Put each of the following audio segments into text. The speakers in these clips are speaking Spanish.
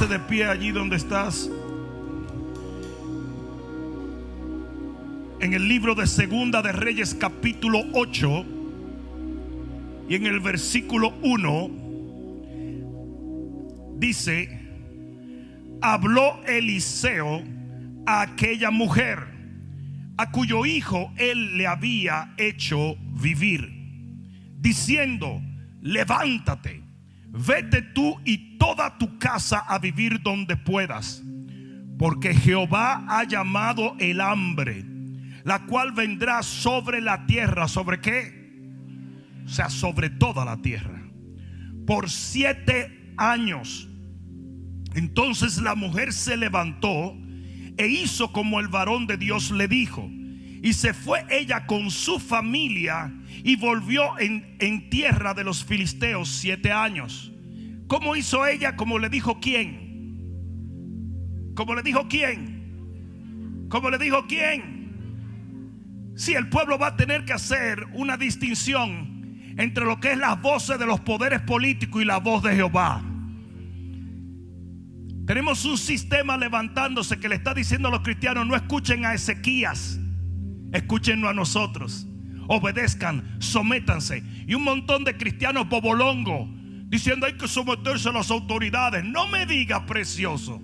De pie allí donde estás. En el libro de Segunda de Reyes capítulo 8 y en el versículo 1 dice: habló Eliseo a aquella mujer a cuyo hijo él le había hecho vivir, diciendo: levántate, vete tú y toda tu casa a vivir donde puedas, porque Jehová ha llamado el hambre, la cual vendrá sobre la tierra. ¿Sobre qué? O sea, sobre toda la tierra, por 7 años. Entonces la mujer se levantó e hizo como el varón de Dios le dijo, y se fue ella con su familia y volvió en tierra de los filisteos 7 años. ¿Cómo hizo ella? Como le dijo quién. ¿Cómo le dijo quién? ¿Cómo le dijo quién? Si el pueblo va a tener que hacer una distinción entre lo que es las voces de los poderes políticos y la voz de Jehová. Tenemos un sistema levantándose que le está diciendo a los cristianos: no escuchen a Ezequías, escúchenos a nosotros. Obedezcan, sométanse. Y un montón de cristianos bobolongo diciendo: hay que someterse a las autoridades. No me digas, precioso.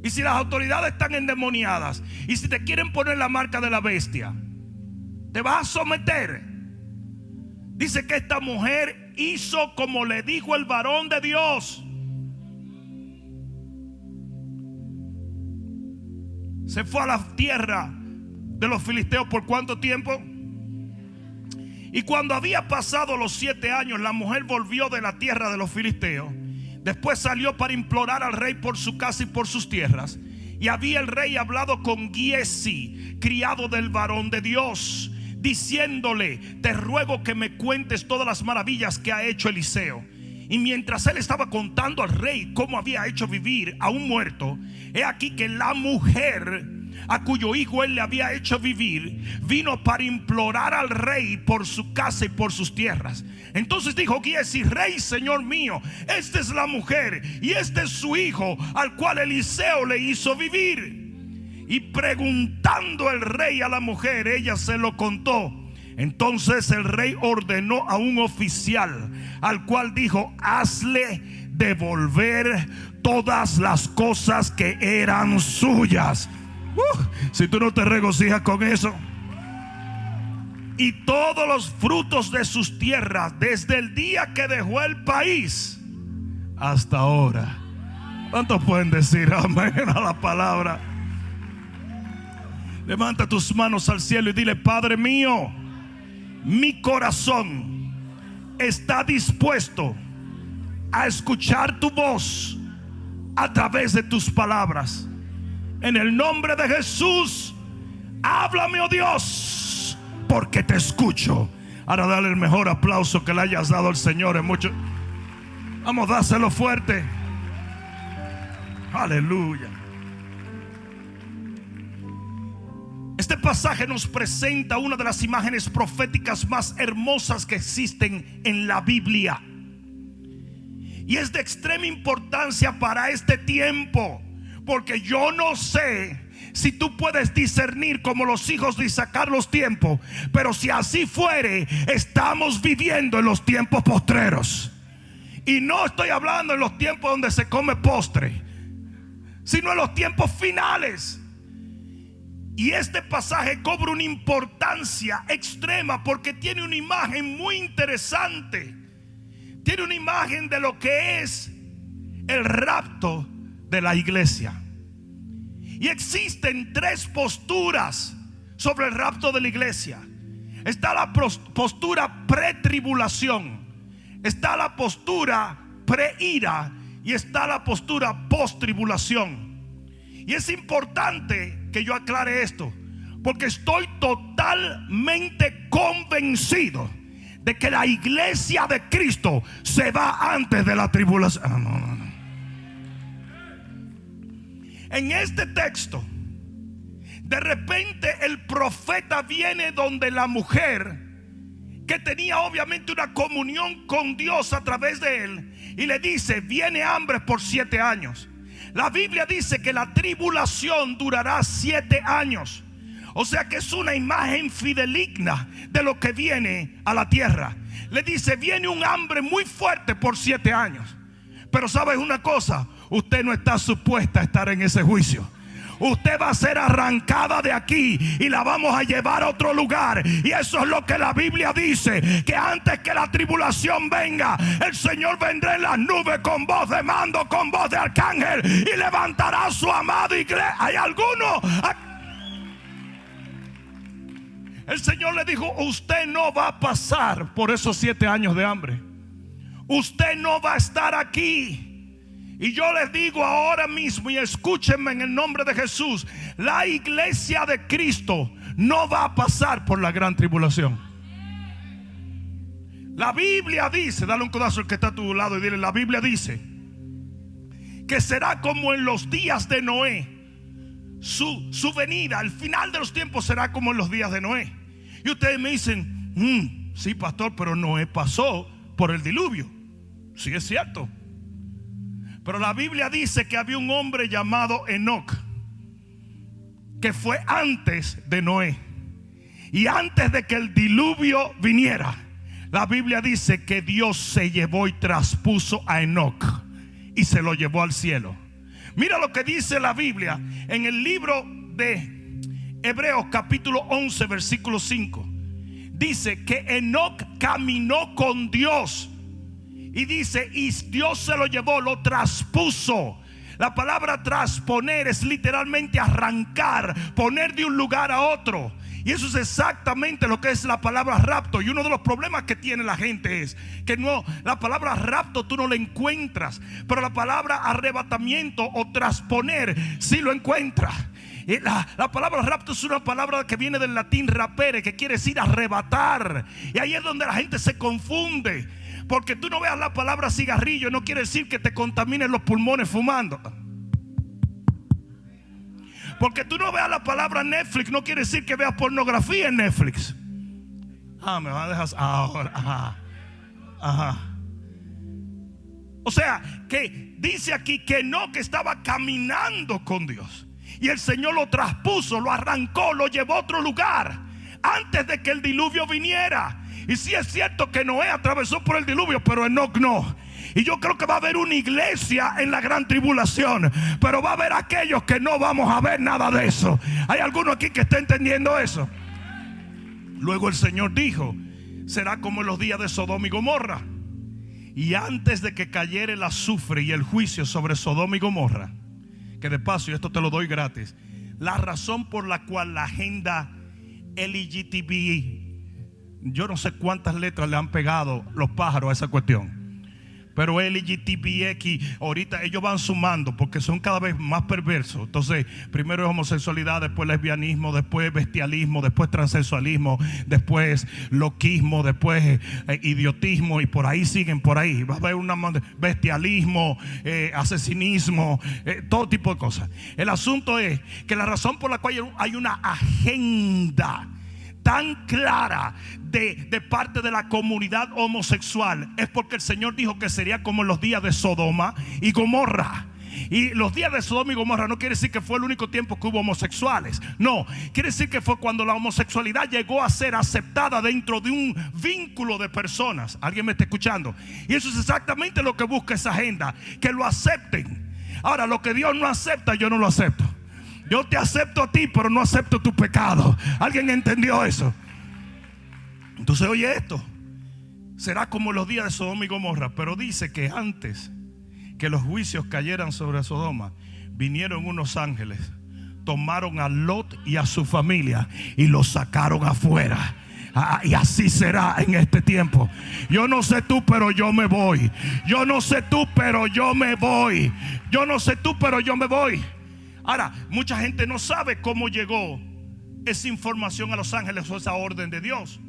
Y si las autoridades están endemoniadas, y si te quieren poner la marca de la bestia, ¿te vas a someter? Dice que esta mujer hizo como le dijo el varón de Dios. Se fue a la tierra de los filisteos. ¿Por cuánto tiempo? Y cuando había pasado los 7 años, la mujer volvió de la tierra de los filisteos. Después salió para implorar al rey por su casa y por sus tierras. Y había el rey hablado con Giesi, criado del varón de Dios, diciéndole: te ruego que me cuentes todas las maravillas que ha hecho Eliseo. Y mientras él estaba contando al rey cómo había hecho vivir a un muerto, he aquí que la mujer a cuyo hijo él le había hecho vivir vino para implorar al rey por su casa y por sus tierras. Entonces dijo Giesi: rey, señor mío, esta es la mujer y este es su hijo, al cual Eliseo le hizo vivir. Y preguntando el rey a la mujer, ella se lo contó. Entonces el rey ordenó a un oficial, al cual dijo: hazle devolver todas las cosas que eran suyas. Si tú no te regocijas con eso. Y todos los frutos de sus tierras, desde el día que dejó el país hasta ahora. ¿Cuántos pueden decir amén a la palabra? Levanta tus manos al cielo y dile: Padre mío, mi corazón está dispuesto a escuchar tu voz a través de tus palabras. En el nombre de Jesús, háblame, oh Dios, porque te escucho. Ahora dale el mejor aplauso que le hayas dado al Señor en mucho. Vamos, dáselo fuerte. Aleluya. Este pasaje nos presenta una de las imágenes proféticas más hermosas que existen en la Biblia. Y es de extrema importancia para este tiempo, porque yo no sé si tú puedes discernir como los hijos de Isaacar los tiempos, pero si así fuere, estamos viviendo en los tiempos postreros. Y no estoy hablando en los tiempos donde se come postre, sino en los tiempos finales. Y este pasaje cobra una importancia extrema porque tiene una imagen muy interesante. Tiene una imagen de lo que es el rapto de la iglesia. Y existen 3 posturas sobre el rapto de la iglesia. Está la postura pre-tribulación, está la postura pre-ira y está la postura post-tribulación. Y es importante que yo aclare esto, porque estoy totalmente convencido de que la iglesia de Cristo se va antes de la tribulación. No. En este texto De repente el profeta viene donde la mujer, que tenía obviamente una comunión con Dios a través de él, y le dice: viene hambre por 7 años. La Biblia dice que la tribulación durará 7 años. O sea que es una imagen fideligna de lo que viene a la tierra. Le dice: viene un hambre muy fuerte por 7 años. Pero ¿sabes una cosa? Usted no está supuesta a estar en ese juicio. Usted va a ser arrancada de aquí y la vamos a llevar a otro lugar. Y eso es lo que la Biblia dice, que antes que la tribulación venga, el Señor vendrá en las nubes con voz de mando, con voz de arcángel, y levantará a su amada iglesia. ¿Hay alguno? El Señor le dijo: usted no va a pasar por esos 7 años de hambre. Usted no va a estar aquí. Y yo les digo ahora mismo, y escúchenme en el nombre de Jesús, la iglesia de Cristo no va a pasar por la gran tribulación. La Biblia dice, dale un codazo al que está a tu lado y dile: la Biblia dice que será como en los días de Noé. Su venida, al final de los tiempos, será como en los días de Noé. Y ustedes me dicen: sí, pastor, pero Noé pasó por el diluvio. Sí, es cierto. Pero la Biblia dice que había un hombre llamado Enoc, que fue antes de Noé. Y antes de que el diluvio viniera, la Biblia dice que Dios se llevó y traspuso a Enoc y se lo llevó al cielo. Mira lo que dice la Biblia en el libro de Hebreos capítulo 11 versículo 5. Dice que Enoc caminó con Dios. Y dice: y Dios se lo llevó, lo traspuso. La palabra trasponer es literalmente arrancar, poner de un lugar a otro. Y eso es exactamente lo que es la palabra rapto. Y uno de los problemas que tiene la gente es que no, la palabra rapto tú no la encuentras, pero la palabra arrebatamiento o trasponer sí lo encuentras. La palabra rapto es una palabra que viene del latín rapere, que quiere decir arrebatar. Y ahí es donde la gente se confunde, porque tú no veas la palabra cigarrillo, no quiere decir que te contamines los pulmones fumando. Porque tú no veas la palabra Netflix, no quiere decir que veas pornografía en Netflix. Me va a dejar ahora. Ajá. O sea, que dice aquí que no, que estaba caminando con Dios. Y el Señor lo traspuso, lo arrancó, lo llevó a otro lugar antes de que el diluvio viniera. Y sí es cierto que Noé atravesó por el diluvio, pero Enoc no. Y yo creo que va a haber una iglesia en la gran tribulación, pero va a haber aquellos que no vamos a ver nada de eso. ¿Hay alguno aquí que está entendiendo eso? Luego el Señor dijo: será como en los días de Sodoma y Gomorra. Y antes de que cayera el azufre y el juicio sobre Sodoma y Gomorra, que de paso, y esto te lo doy gratis, la razón por la cual la agenda LGTB, yo no sé cuántas letras le han pegado los pájaros a esa cuestión, pero LGTBX, ahorita ellos van sumando porque son cada vez más perversos. Entonces, primero es homosexualidad, después lesbianismo, después bestialismo, después transexualismo, después loquismo, después idiotismo, y por ahí siguen por ahí. Va a haber un bestialismo, asesinismo, todo tipo de cosas. El asunto es que la razón por la cual hay una agenda tan clara de parte de la comunidad homosexual es porque el Señor dijo que sería como en los días de Sodoma y Gomorra. Y los días de Sodoma y Gomorra no quiere decir que fue el único tiempo que hubo homosexuales. No, quiere decir que fue cuando la homosexualidad llegó a ser aceptada dentro de un vínculo de personas. ¿Alguien me está escuchando? Y eso es exactamente lo que busca esa agenda, que lo acepten. Ahora, lo que Dios no acepta, yo no lo acepto. Yo te acepto a ti, pero no acepto tu pecado. ¿Alguien entendió eso? Entonces oye esto: será como los días de Sodoma y Gomorra. Pero dice que antes que los juicios cayeran sobre Sodoma, vinieron unos ángeles, tomaron a Lot y a su familia y los sacaron afuera. Y así será en este tiempo. Yo no sé tú, pero yo me voy. Yo no sé tú, pero yo me voy. Yo no sé tú, pero yo me voy. Ahora, mucha gente no sabe cómo llegó esa información a los ángeles o esa orden de Dios.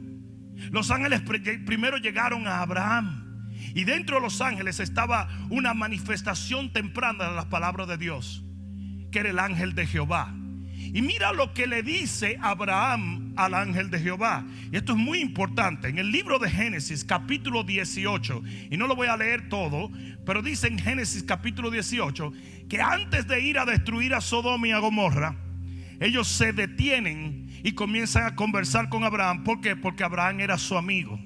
Los ángeles primero llegaron a Abraham, y dentro de los ángeles estaba una manifestación temprana de las palabras de Dios, que era el ángel de Jehová. Y mira lo que le dice Abraham al ángel de Jehová. Y esto es muy importante. En el libro de Génesis capítulo 18, y no lo voy a leer todo, pero dice en Génesis capítulo 18 que antes de ir a destruir a Sodoma y a Gomorra, ellos se detienen y comienzan a conversar con Abraham. ¿Por qué? Porque Abraham era su amigo.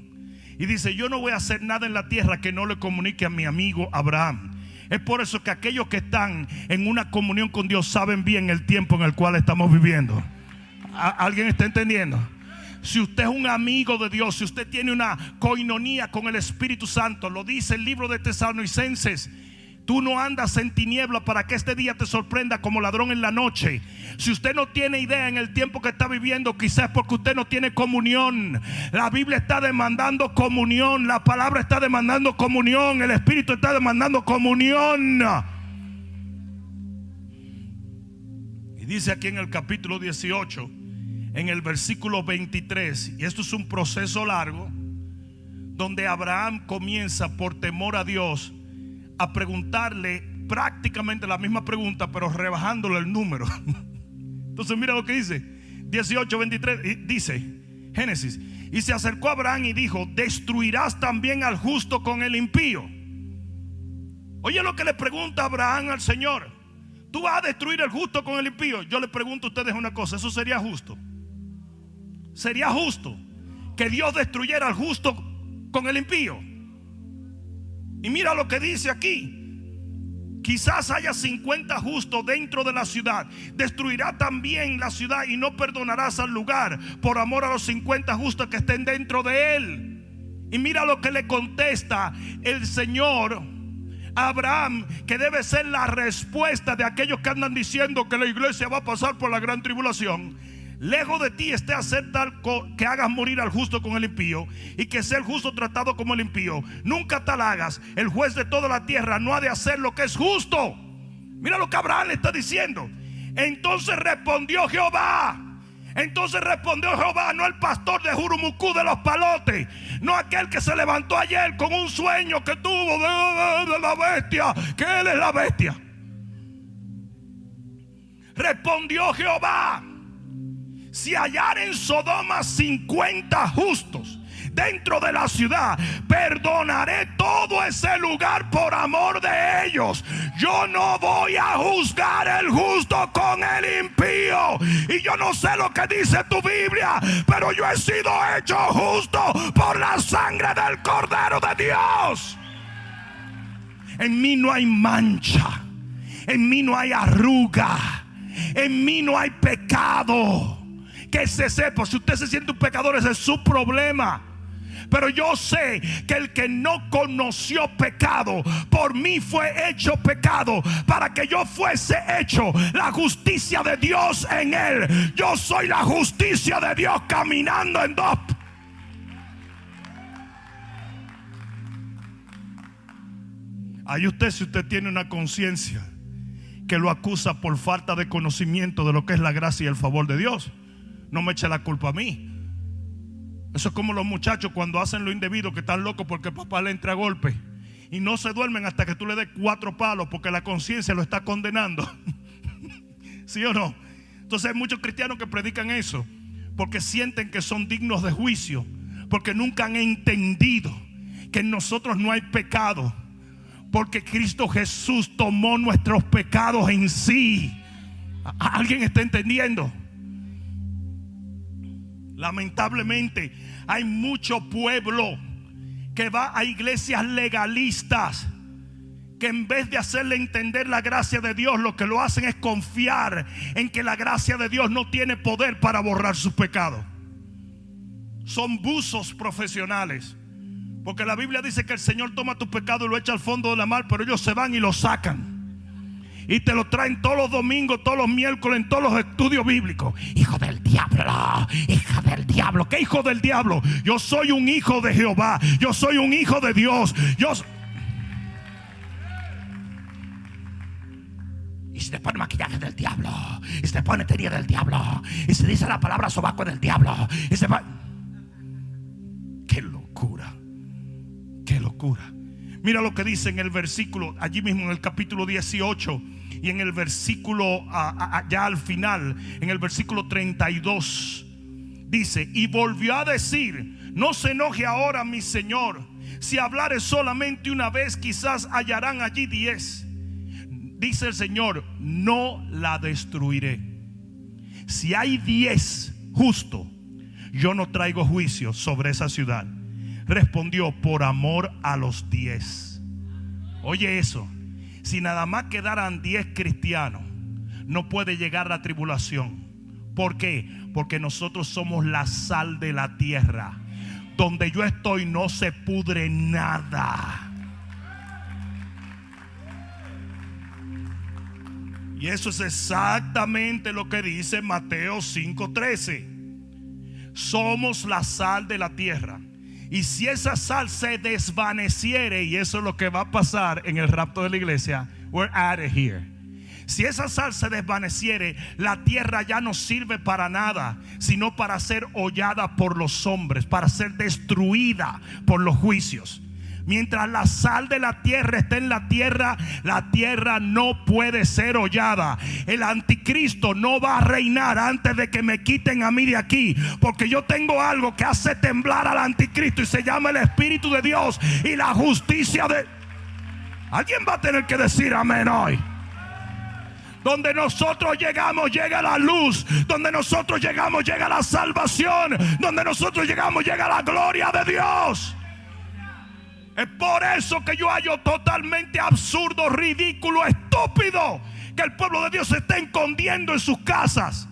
Y dice: yo no voy a hacer nada en la tierra que no le comunique a mi amigo Abraham. Es por eso que aquellos que están en una comunión con Dios saben bien el tiempo en el cual estamos viviendo. ¿Alguien está entendiendo? Si usted es un amigo de Dios, si usted tiene una coinonía con el Espíritu Santo, lo dice el libro de Tesalonicenses: tú no andas en tiniebla para que este día te sorprenda como ladrón en la noche. Si usted no tiene idea en el tiempo que está viviendo, quizás es porque usted no tiene comunión. La Biblia está demandando comunión, la palabra está demandando comunión, el Espíritu está demandando comunión. Y dice aquí en el capítulo 18, en el versículo 23, y esto es un proceso largo, donde Abraham comienza por temor a Dios a preguntarle prácticamente la misma pregunta, pero rebajándole el número. Entonces mira lo que dice 18:23, dice Génesis: y se acercó a Abraham y dijo: ¿destruirás también al justo con el impío? Oye lo que le pregunta Abraham al Señor: ¿tú vas a destruir al justo con el impío? Yo le pregunto a ustedes una cosa: ¿eso sería justo? ¿Sería justo que Dios destruyera al justo con el impío? Y mira lo que dice aquí: quizás haya 50 justos dentro de la ciudad. Destruirá también la ciudad y no perdonarás al lugar por amor a los 50 justos que estén dentro de él. Y mira lo que le contesta el Señor a Abraham, que debe ser la respuesta de aquellos que andan diciendo que la iglesia va a pasar por la gran tribulación. Lejos de ti esté hacer tal que hagas morir al justo con el impío, y que sea el justo tratado como el impío. Nunca tal hagas. El juez de toda la tierra no ha de hacer lo que es justo. Mira lo que Abraham le está diciendo. Entonces respondió Jehová, no el pastor de Jurumucú de los palotes, no aquel que se levantó ayer con un sueño que tuvo de la bestia, que él es la bestia. Respondió Jehová: si hallar en Sodoma 50 justos dentro de la ciudad, perdonaré todo ese lugar por amor de ellos. Yo no voy a juzgar el justo con el impío. Y yo no sé lo que dice tu Biblia, pero yo he sido hecho justo por la sangre del Cordero de Dios. En mí no hay mancha, en mí no hay arruga, en mí no hay pecado. Que se sepa, si usted se siente un pecador, ese es su problema. Pero yo sé que el que no conoció pecado, por mí fue hecho pecado, para que yo fuese hecho la justicia de Dios en él. Yo soy la justicia de Dios caminando en dos. Ahí usted, si usted tiene una conciencia que lo acusa por falta de conocimiento de lo que es la gracia y el favor de Dios, no me eche la culpa a mí. Eso es como los muchachos cuando hacen lo indebido, que están locos porque el papá le entra a golpe y no se duermen hasta que tú le des 4 palos, porque la conciencia lo está condenando. ¿Sí o no? Entonces hay muchos cristianos que predican eso porque sienten que son dignos de juicio, porque nunca han entendido que en nosotros no hay pecado, porque Cristo Jesús tomó nuestros pecados en sí. ¿Alguien está entendiendo? Lamentablemente hay mucho pueblo que va a iglesias legalistas, que en vez de hacerle entender la gracia de Dios, lo que lo hacen es confiar en que la gracia de Dios no tiene poder para borrar sus pecados. Son buzos profesionales, porque la Biblia dice que el Señor toma tu pecado y lo echa al fondo de la mar, pero ellos se van y lo sacan y te lo traen todos los domingos, todos los miércoles, en todos los estudios bíblicos. Hijo del diablo, hija del diablo. ¿Qué hijo del diablo? Yo soy un hijo de Jehová, yo soy un hijo de Dios. Y se te pone maquillaje del diablo, y se te pone teoría del diablo, y se dice la palabra sobaco del diablo, y se va. Qué locura, qué locura. Mira lo que dice en el versículo, allí mismo en el capítulo 18 Y en el versículo, ya al final, en el versículo 32, dice: y volvió a decir: no se enoje ahora mi señor, si hablare solamente una vez, quizás hallarán allí 10. Dice el Señor: no la destruiré. Si hay 10 justos, yo no traigo juicio sobre esa ciudad. Respondió: por amor a los 10. Oye eso. Si nada más quedaran 10 cristianos, no puede llegar la tribulación. ¿Por qué? Porque nosotros somos la sal de la tierra. Donde yo estoy no se pudre nada. Y eso es exactamente lo que dice Mateo 5:13. Somos la sal de la tierra. Y si esa sal se desvaneciere, y eso es lo que va a pasar en el rapto de la iglesia, we're out of here. Si esa sal se desvaneciere, la tierra ya no sirve para nada, sino para ser hollada por los hombres, para ser destruida por los juicios. Mientras la sal de la tierra esté en la tierra no puede ser hollada. El anticristo no va a reinar antes de que me quiten a mí de aquí, porque yo tengo algo que hace temblar al anticristo y se llama el Espíritu de Dios y la justicia de... Alguien va a tener que decir amén hoy. Donde nosotros llegamos llega la luz. Donde nosotros llegamos llega la salvación. Donde nosotros llegamos llega la gloria de Dios. Es por eso que yo hallo totalmente absurdo, ridículo, estúpido que el pueblo de Dios se esté escondiendo en sus casas.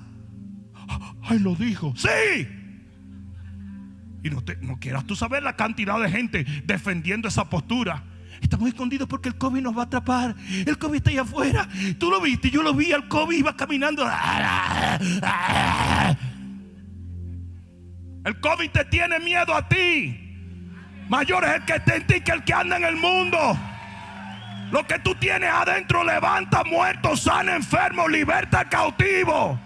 Ay, lo dijo. Sí. Y no quieras tú saber la cantidad de gente defendiendo esa postura. Estamos escondidos porque el COVID nos va a atrapar. El COVID está allá afuera. Tú lo viste, yo lo vi. El COVID iba caminando. El COVID te tiene miedo a ti. Mayor es el que está en ti que el que anda en el mundo. Lo que tú tienes adentro levanta muertos, sana enfermos, liberta cautivos.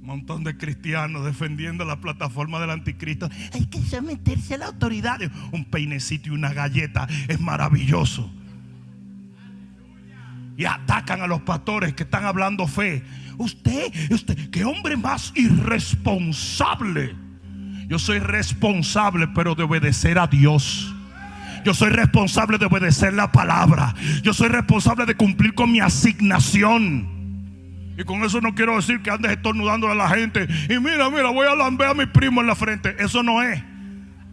Un montón de cristianos defendiendo la plataforma del anticristo. Hay que someterse a la autoridad. Un peinecito y una galleta es maravilloso. Y atacan a los pastores que están hablando fe. Usted, qué hombre más irresponsable. Yo soy responsable, pero de obedecer a Dios. Yo soy responsable de obedecer la palabra. Yo soy responsable de cumplir con mi asignación. Y con eso no quiero decir que andes estornudando a la gente. Y mira, voy a lamber a mi primo en la frente. Eso no es.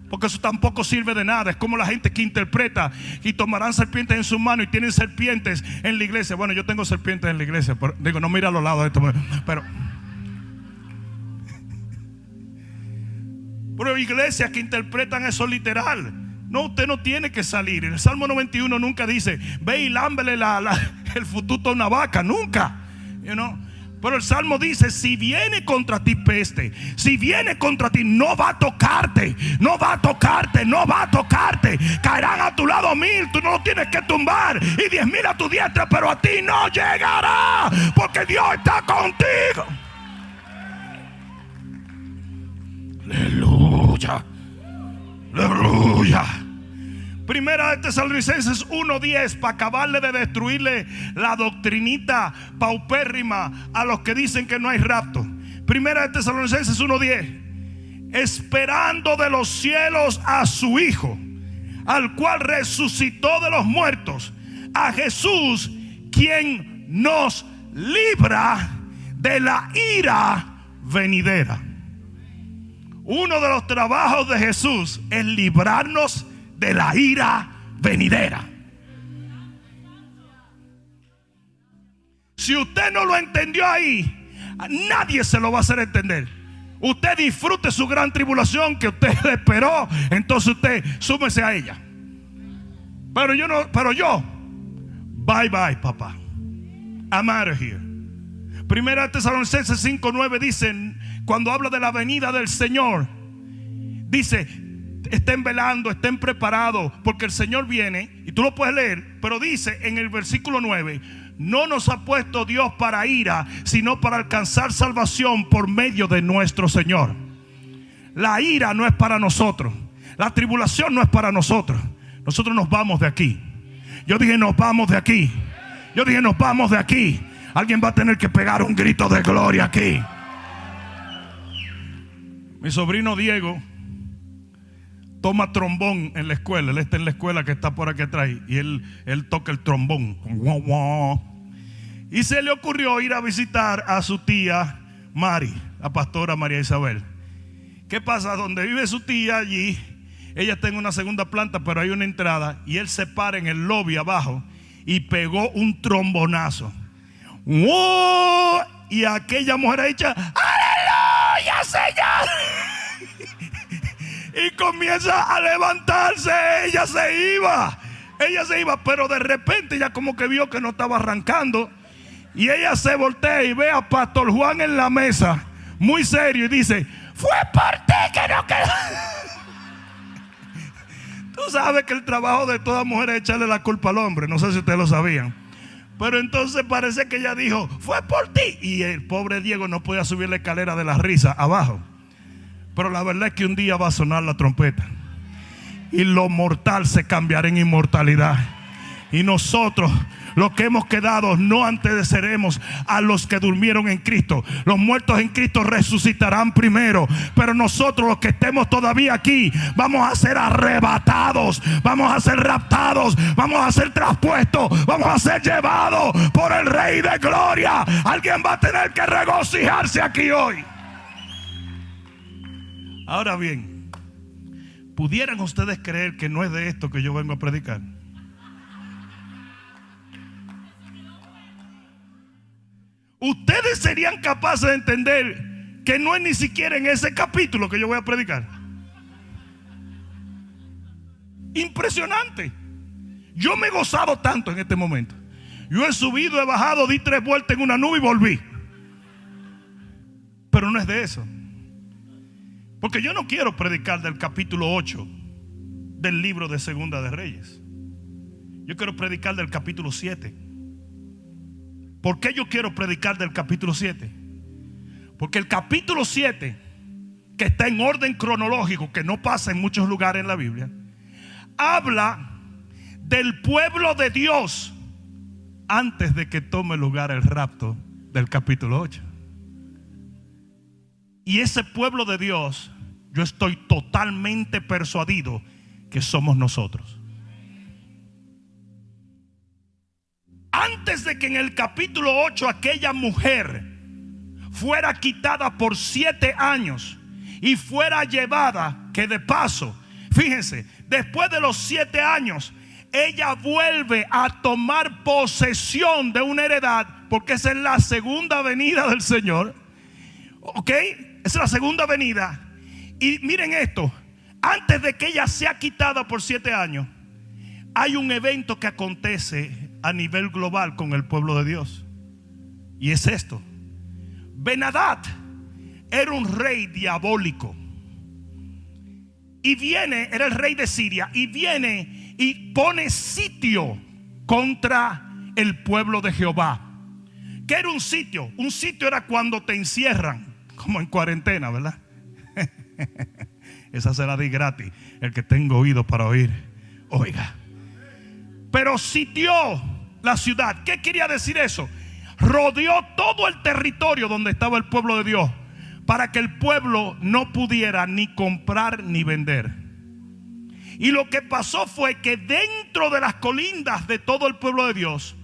Porque eso tampoco sirve de nada. Es como la gente que interpreta y tomarán serpientes en sus manos y tienen serpientes en la iglesia. Bueno, yo tengo serpientes en la iglesia, pero digo, no mira a los lados de esto. Pero iglesias que interpretan eso literal. No, usted no tiene que salir. El Salmo 91 nunca dice: ve y lámbele el fututo a una vaca. Nunca. Pero el Salmo dice: si viene contra ti peste, si viene contra ti, no va a tocarte. No va a tocarte, no va a tocarte. Caerán a tu lado 1000, tú no lo tienes que tumbar, y 10,000 a tu diestra, pero a ti no llegará, porque Dios está contigo. Aleluya. Aleluya. Primera de Tesalonicenses 1:10, para acabarle de destruirle la doctrinita paupérrima a los que dicen que no hay rapto. Primera de Tesalonicenses 1:10, esperando de los cielos a su Hijo, al cual resucitó de los muertos, a Jesús, quien nos libra de la ira venidera. Uno de los trabajos de Jesús es librarnos de la ira venidera. Si usted no lo entendió ahí, nadie se lo va a hacer entender. Usted disfrute su gran tribulación que usted le esperó, entonces usted súmese a ella. Pero yo, bye bye, papá. I'm out of here. Primera Tesalonicenses 5:9 dicen, cuando habla de la venida del Señor, dice: estén velando, estén preparados, porque el Señor viene. Y tú lo puedes leer, pero dice en el versículo 9: no nos ha puesto Dios para ira, sino para alcanzar salvación por medio de nuestro Señor. La ira no es para nosotros, la tribulación no es para nosotros. Nosotros nos vamos de aquí. Yo dije, nos vamos de aquí. Yo dije, nos vamos de aquí. Alguien va a tener que pegar un grito de gloria aquí. Mi sobrino Diego toma trombón en la escuela. Él está en la escuela que está por aquí atrás. Y él toca el trombón. Y se le ocurrió ir a visitar a su tía Mari, la pastora María Isabel. ¿Qué pasa? Donde vive su tía allí, ella está en una segunda planta, pero hay una entrada. Y él se para en el lobby abajo y pegó un trombonazo. ¡Wow! Y aquella mujer ha dicho: ¡Aleluya, Señor! Y comienza a levantarse. Ella se iba, pero de repente ella como que vio que no estaba arrancando. Y ella se voltea y ve a Pastor Juan en la mesa, muy serio, y dice: fue por ti que no quedó. Tú sabes que el trabajo de toda mujer es echarle la culpa al hombre. No sé si ustedes lo sabían. Pero entonces parece que ella dijo: fue por ti. Y el pobre Diego no podía subir la escalera de la risa abajo. Pero la verdad es que un día va a sonar la trompeta y lo mortal se cambiará en inmortalidad. Y nosotros, los que hemos quedado, no antecederemos a los que durmieron en Cristo. Los muertos en Cristo resucitarán primero, pero nosotros, los que estemos todavía aquí, vamos a ser arrebatados, vamos a ser raptados, vamos a ser traspuestos, vamos a ser llevados por el Rey de Gloria. Alguien va a tener que regocijarse aquí hoy. Ahora bien, ¿pudieran ustedes creer que no es de esto que yo vengo a predicar? Ustedes serían capaces de entender que no es ni siquiera en ese capítulo que yo voy a predicar. Impresionante. Yo me he gozado tanto en este momento. Yo he subido, he bajado, di 3 vueltas en una nube y volví. Pero no es de eso. Porque yo no quiero predicar del capítulo 8 del libro de Segunda de Reyes. Yo quiero predicar del capítulo 7. ¿Por qué yo quiero predicar del capítulo 7? Porque el capítulo 7, que está en orden cronológico, que no pasa en muchos lugares en la Biblia, habla del pueblo de Dios antes de que tome lugar el rapto del capítulo 8. Y ese pueblo de Dios, yo estoy totalmente persuadido que somos nosotros. Antes de que en el capítulo 8 aquella mujer fuera quitada por 7 años y fuera llevada, que de paso, fíjense, después de los 7 años, ella vuelve a tomar posesión de una heredad, porque esa es la segunda venida del Señor. ¿Ok? Esa es la segunda venida. Y miren esto: antes de que ella sea quitada por 7 años, hay un evento que acontece a nivel global con el pueblo de Dios. Y es esto: Ben-Hadad era un rey diabólico. Y viene, era el rey de Siria, y viene y pone sitio contra el pueblo de Jehová. ¿Qué era un sitio? Un sitio era cuando te encierran, como en cuarentena, ¿verdad? Esa se la di gratis. El que tenga oído para oír, oiga. Pero sitió la ciudad. ¿Qué quería decir eso? Rodeó todo el territorio donde estaba el pueblo de Dios, para que el pueblo no pudiera ni comprar ni vender. Y lo que pasó fue que dentro de las colindas de todo el pueblo de Dios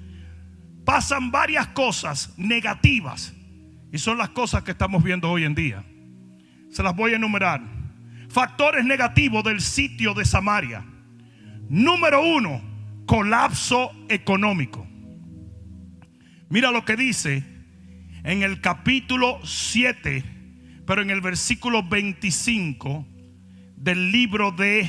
pasan varias cosas negativas. Y son las cosas que estamos viendo hoy en día. Se las voy a enumerar. Factores negativos del sitio de Samaria. Número 1, colapso económico. Mira lo que dice en el capítulo 7, pero en el versículo 25 del libro de,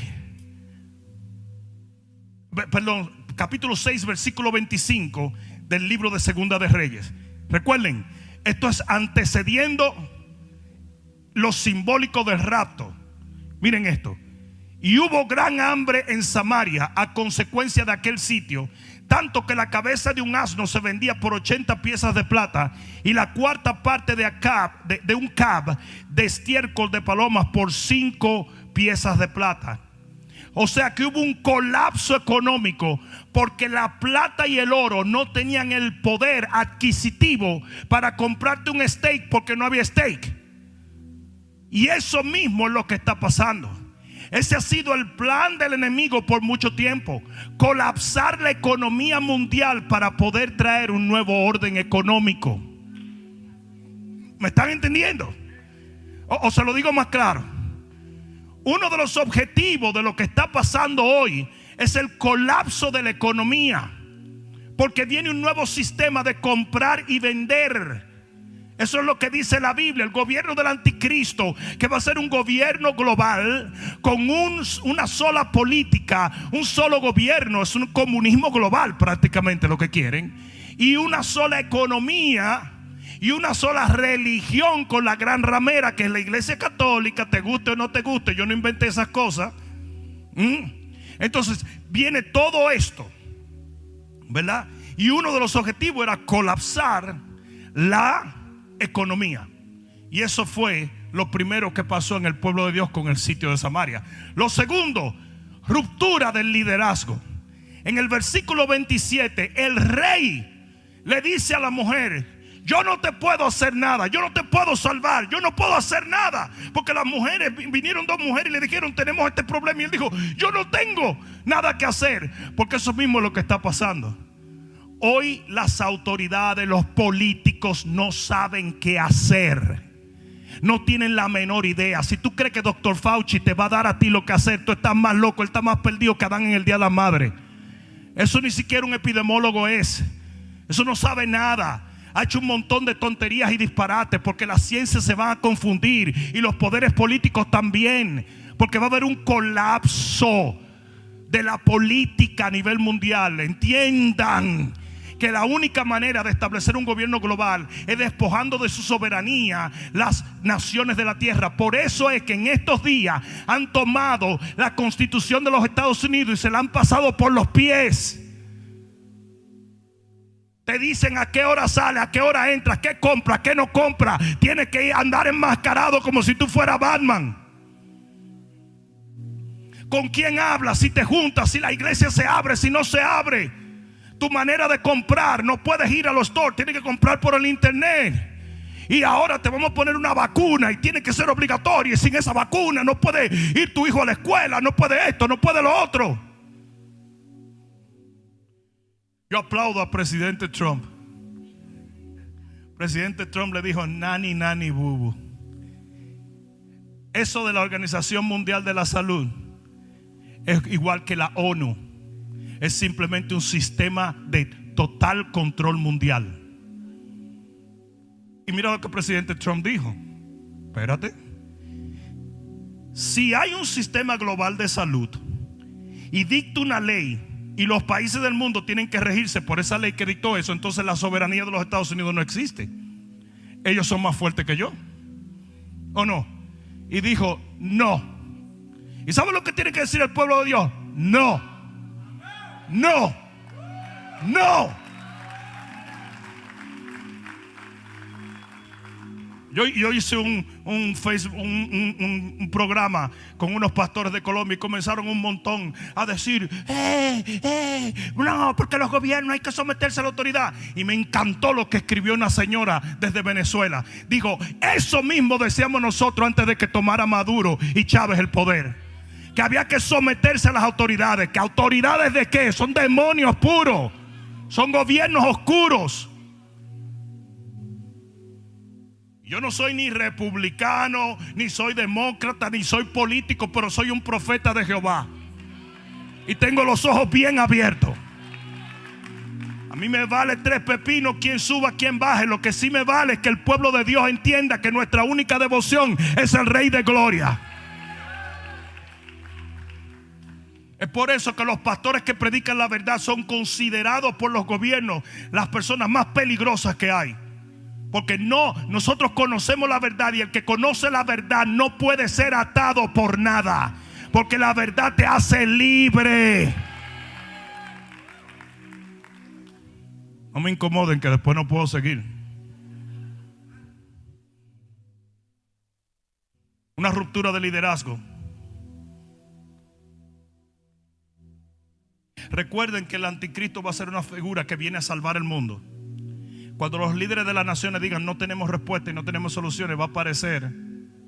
perdón, capítulo 6, versículo 25 del libro de Segunda de Reyes. Recuerden, esto es antecediendo lo simbólico del rapto. Miren esto: y hubo gran hambre en Samaria a consecuencia de aquel sitio, tanto que la cabeza de un asno se vendía por 80 piezas de plata, y la cuarta parte de un cab de estiércol de palomas por 5 piezas de plata. O sea que hubo un colapso económico porque la plata y el oro no tenían el poder adquisitivo para comprarte un steak porque no había steak. Y eso mismo es lo que está pasando. Ese ha sido el plan del enemigo por mucho tiempo: colapsar la economía mundial para poder traer un nuevo orden económico. ¿Me están entendiendo? O se lo digo más claro. Uno de los objetivos de lo que está pasando hoy es el colapso de la economía, porque viene un nuevo sistema de comprar y vender. Eso es lo que dice la Biblia. El gobierno del anticristo, que va a ser un gobierno global con una sola política, un solo gobierno. Es un comunismo global prácticamente lo que quieren. Y una sola economía y una sola religión con la gran ramera que es la iglesia católica. Te guste o no te guste, yo no inventé esas cosas. Entonces viene todo esto, ¿verdad? Y uno de los objetivos era colapsar la economía. Y eso fue lo primero que pasó en el pueblo de Dios con el sitio de Samaria. Lo segundo, ruptura del liderazgo. En el versículo 27, el rey le dice a la mujer: yo no te puedo hacer nada, yo no te puedo salvar, yo no puedo hacer nada. Porque las mujeres, vinieron dos mujeres y le dijeron: tenemos este problema. Y él dijo: yo no tengo nada que hacer. Porque eso mismo es lo que está pasando. Hoy las autoridades, los políticos no saben qué hacer. No tienen la menor idea. Si tú crees que Dr. Fauci te va a dar a ti lo que hacer, tú estás más loco, él está más perdido que Adán en el día de la madre. Eso ni siquiera un epidemiólogo es. Eso no sabe nada. Ha hecho un montón de tonterías y disparates, porque las ciencias se van a confundir y los poderes políticos también, porque va a haber un colapso de la política a nivel mundial. Entiendan que la única manera de establecer un gobierno global es despojando de su soberanía las naciones de la tierra. Por eso es que en estos días han tomado la Constitución de los Estados Unidos y se la han pasado por los pies. Te dicen a qué hora sale, a qué hora entra, qué compra, qué no compra. Tienes que andar enmascarado como si tú fueras Batman. ¿Con quién hablas? Si te juntas, si la iglesia se abre, si no se abre. Tu manera de comprar, no puedes ir a los stores, tienes que comprar por el internet. Y ahora te vamos a poner una vacuna y tiene que ser obligatoria. Y sin esa vacuna no puede ir tu hijo a la escuela, no puede esto, no puede lo otro. Yo aplaudo al presidente Trump. Presidente Trump le dijo: nani, nani, bubu. Eso de la Organización Mundial de la Salud es igual que la ONU. Es simplemente un sistema de total control mundial. Y mira lo que el presidente Trump dijo. Espérate. Si hay un sistema global de salud y dicta una ley, y los países del mundo tienen que regirse por esa ley que dictó eso, entonces la soberanía de los Estados Unidos no existe. Ellos son más fuertes que yo, ¿o no? Y dijo: no. ¿Y sabe lo que tiene que decir el pueblo de Dios? No. No. No. Yo hice un Facebook, un programa con unos pastores de Colombia, y comenzaron un montón a decir: no, porque los gobiernos hay que someterse a la autoridad. Y me encantó lo que escribió una señora desde Venezuela. Dijo: eso mismo decíamos nosotros antes de que tomara Maduro y Chávez el poder, que había que someterse a las autoridades. ¿Que autoridades de qué? Son demonios puros, son gobiernos oscuros. Yo no soy ni republicano, ni soy demócrata, ni soy político, pero soy un profeta de Jehová y tengo los ojos bien abiertos. A mí me vale tres pepinos quién suba, quién baje. Lo que sí me vale es que el pueblo de Dios entienda que nuestra única devoción es el Rey de Gloria. Es por eso que los pastores que predican la verdad son considerados por los gobiernos las personas más peligrosas que hay. Porque nosotros conocemos la verdad, y el que conoce la verdad no puede ser atado por nada, porque la verdad te hace libre. No me incomoden, que después no puedo seguir. Una ruptura de liderazgo. Recuerden que el anticristo va a ser una figura que viene a salvar el mundo. Cuando los líderes de las naciones digan no tenemos respuesta y no tenemos soluciones, va a aparecer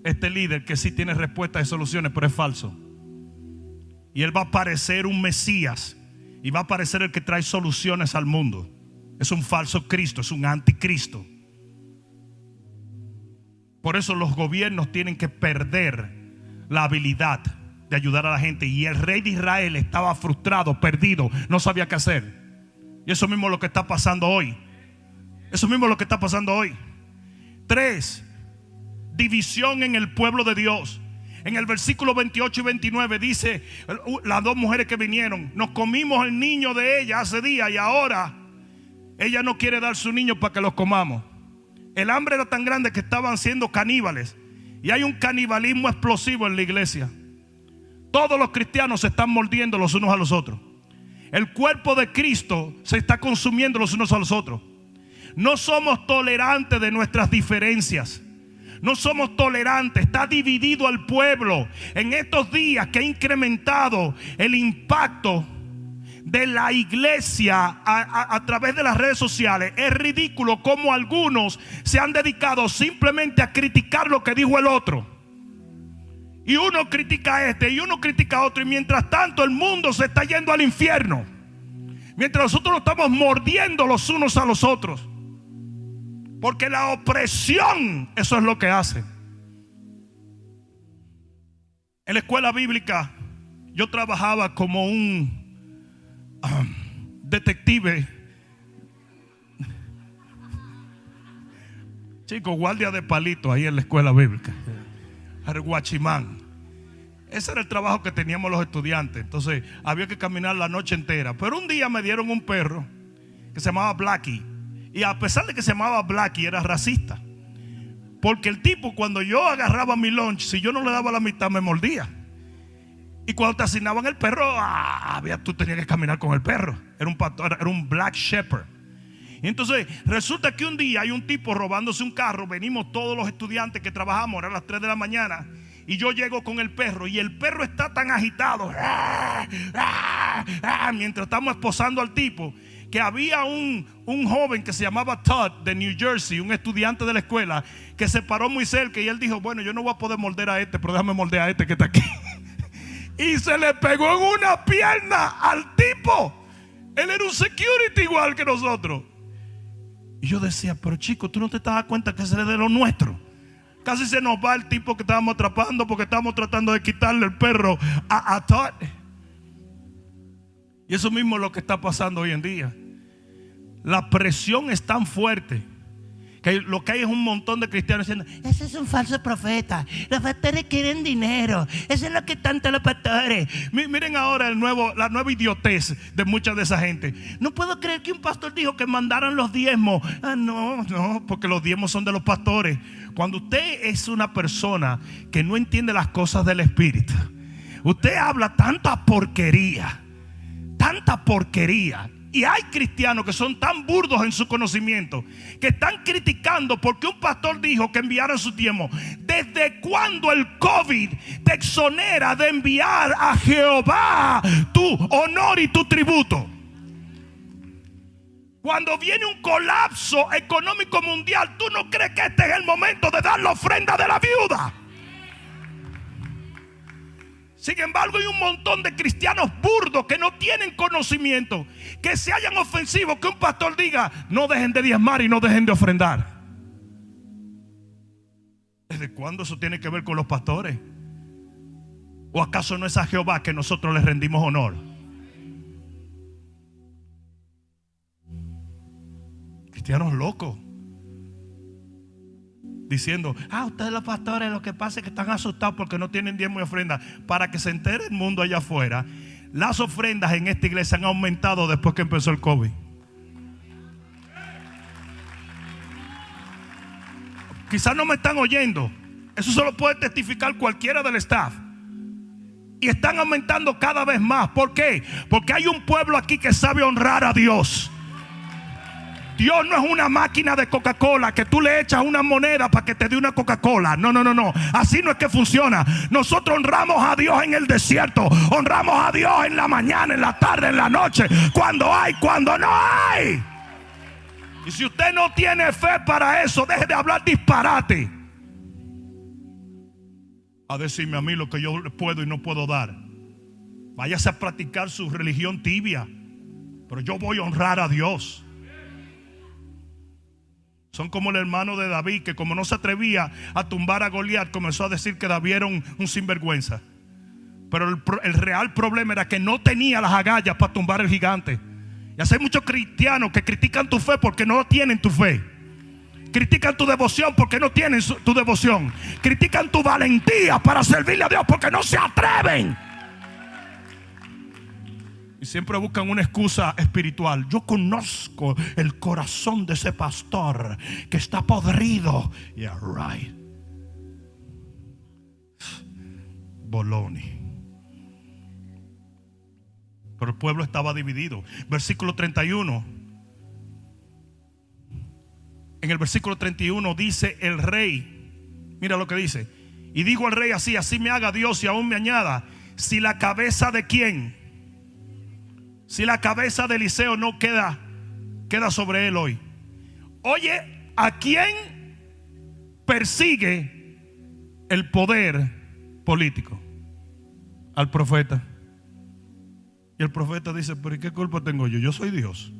este líder que sí tiene respuestas y soluciones, pero es falso. Y él va a aparecer un Mesías y va a aparecer el que trae soluciones al mundo. Es un falso Cristo, es un anticristo. Por eso los gobiernos tienen que perder la habilidad de ayudar a la gente. Y el rey de Israel estaba frustrado, perdido, no sabía qué hacer. Y eso mismo es lo que está pasando hoy. Eso mismo es lo que está pasando hoy. 3. División en el pueblo de Dios. En el versículo 28 y 29 dice, las dos mujeres que vinieron, nos comimos el niño de ella hace días y ahora ella no quiere dar su niño para que los comamos. El hambre era tan grande que estaban siendo caníbales. Y hay un canibalismo explosivo en la iglesia. Todos los cristianos se están mordiendo los unos a los otros. El cuerpo de Cristo se está consumiendo los unos a los otros. No somos tolerantes de nuestras diferencias. No somos tolerantes. Está dividido al pueblo. En estos días que ha incrementado el impacto de la iglesia a través de las redes sociales, es ridículo cómo algunos se han dedicado simplemente a criticar lo que dijo el otro. Y uno critica a este y uno critica a otro, y mientras tanto el mundo se está yendo al infierno, mientras nosotros nos estamos mordiendo los unos a los otros. Porque la opresión, eso es lo que hace. En la escuela bíblica yo trabajaba como un detective, chicos, guardia de palito ahí en la escuela bíblica, el guachimán. Ese era el trabajo que teníamos los estudiantes. Entonces había que caminar la noche entera. Pero un día me dieron un perro que se llamaba Blackie. Y a pesar de que se llamaba Blackie, era racista. Porque el tipo, cuando yo agarraba mi lunch, si yo no le daba la mitad, me mordía. Y cuando te asignaban el perro, tú tenías que caminar con el perro. Era un pastor, era un Black Shepherd. Y entonces resulta que un día hay un tipo robándose un carro. Venimos todos los estudiantes que trabajamos, eran las 3 de la mañana. Y yo llego con el perro y el perro está tan agitado mientras estamos esposando al tipo, que había un joven que se llamaba Todd de New Jersey, un estudiante de la escuela, que se paró muy cerca y él dijo, bueno, yo no voy a poder morder a este, pero déjame morder a este que está aquí. Y se le pegó en una pierna al tipo. Él era un security igual que nosotros. Y yo decía, pero chico, tú no te das cuenta que ese es de lo nuestro. Casi se nos va el tipo que estábamos atrapando porque estábamos tratando de quitarle el perro a Todd. Y eso mismo es lo que está pasando hoy en día. La presión es tan fuerte que lo que hay es un montón de cristianos diciendo, ese es un falso profeta, los pastores quieren dinero, eso es lo que tanto los pastores. Miren ahora la nueva idiotez de mucha de esa gente. No puedo creer que un pastor dijo que mandaran los diezmos. No, porque los diezmos son de los pastores. Cuando usted es una persona que no entiende las cosas del Espíritu, usted habla tanta porquería. Y hay cristianos que son tan burdos en su conocimiento que están criticando porque un pastor dijo que enviaran su diezmo. ¿Desde cuándo el COVID te exonera de enviar a Jehová tu honor y tu tributo? Cuando viene un colapso económico mundial, ¿tú no crees que este es el momento de dar la ofrenda de la viuda? Sin embargo, hay un montón de cristianos burdos que no tienen conocimiento, que se hayan ofensivos, que un pastor diga, no dejen de diezmar y no dejen de ofrendar. ¿Desde cuándo eso tiene que ver con los pastores? ¿O acaso no es a Jehová que nosotros le rendimos honor? Cristianos locos diciendo, ustedes los pastores, lo que pasa es que están asustados porque no tienen diezmo y ofrenda. Para que se entere el mundo allá afuera, las ofrendas en esta iglesia han aumentado después que empezó el COVID. Quizás no me están oyendo. Eso solo puede testificar cualquiera del staff. Y están aumentando cada vez más. ¿Por qué? Porque hay un pueblo aquí que sabe honrar a Dios. Dios no es una máquina de Coca-Cola que tú le echas una moneda para que te dé una Coca-Cola. No, no, no, no. Así no es que funciona. Nosotros honramos a Dios en el desierto. Honramos a Dios en la mañana, en la tarde, en la noche. Cuando hay, cuando no hay. Y si usted no tiene fe para eso, deje de hablar disparate. A decirme a mí lo que yo puedo y no puedo dar. Váyase a practicar su religión tibia. Pero yo voy a honrar a Dios. Son como el hermano de David, que como no se atrevía a tumbar a Goliat, comenzó a decir que David era un sinvergüenza. Pero el real problema era que no tenía las agallas para tumbar el gigante. Y así hay muchos cristianos que critican tu fe porque no tienen tu fe. Critican tu devoción porque no tienen tu devoción. Critican tu valentía para servirle a Dios porque no se atreven. Y siempre buscan una excusa espiritual. Yo conozco el corazón de ese pastor que está podrido. Yeah, right. Boloni. Pero el pueblo estaba dividido. Versículo 31. En el versículo 31 dice el rey. Mira lo que dice. Y dijo el rey así: así me haga Dios y aún me añada, si la cabeza de quién, si la cabeza de Eliseo no queda sobre él hoy. Oye, ¿a quién persigue el poder político? Al profeta. Y el profeta dice: pero ¿y qué culpa tengo yo? Yo soy Dios.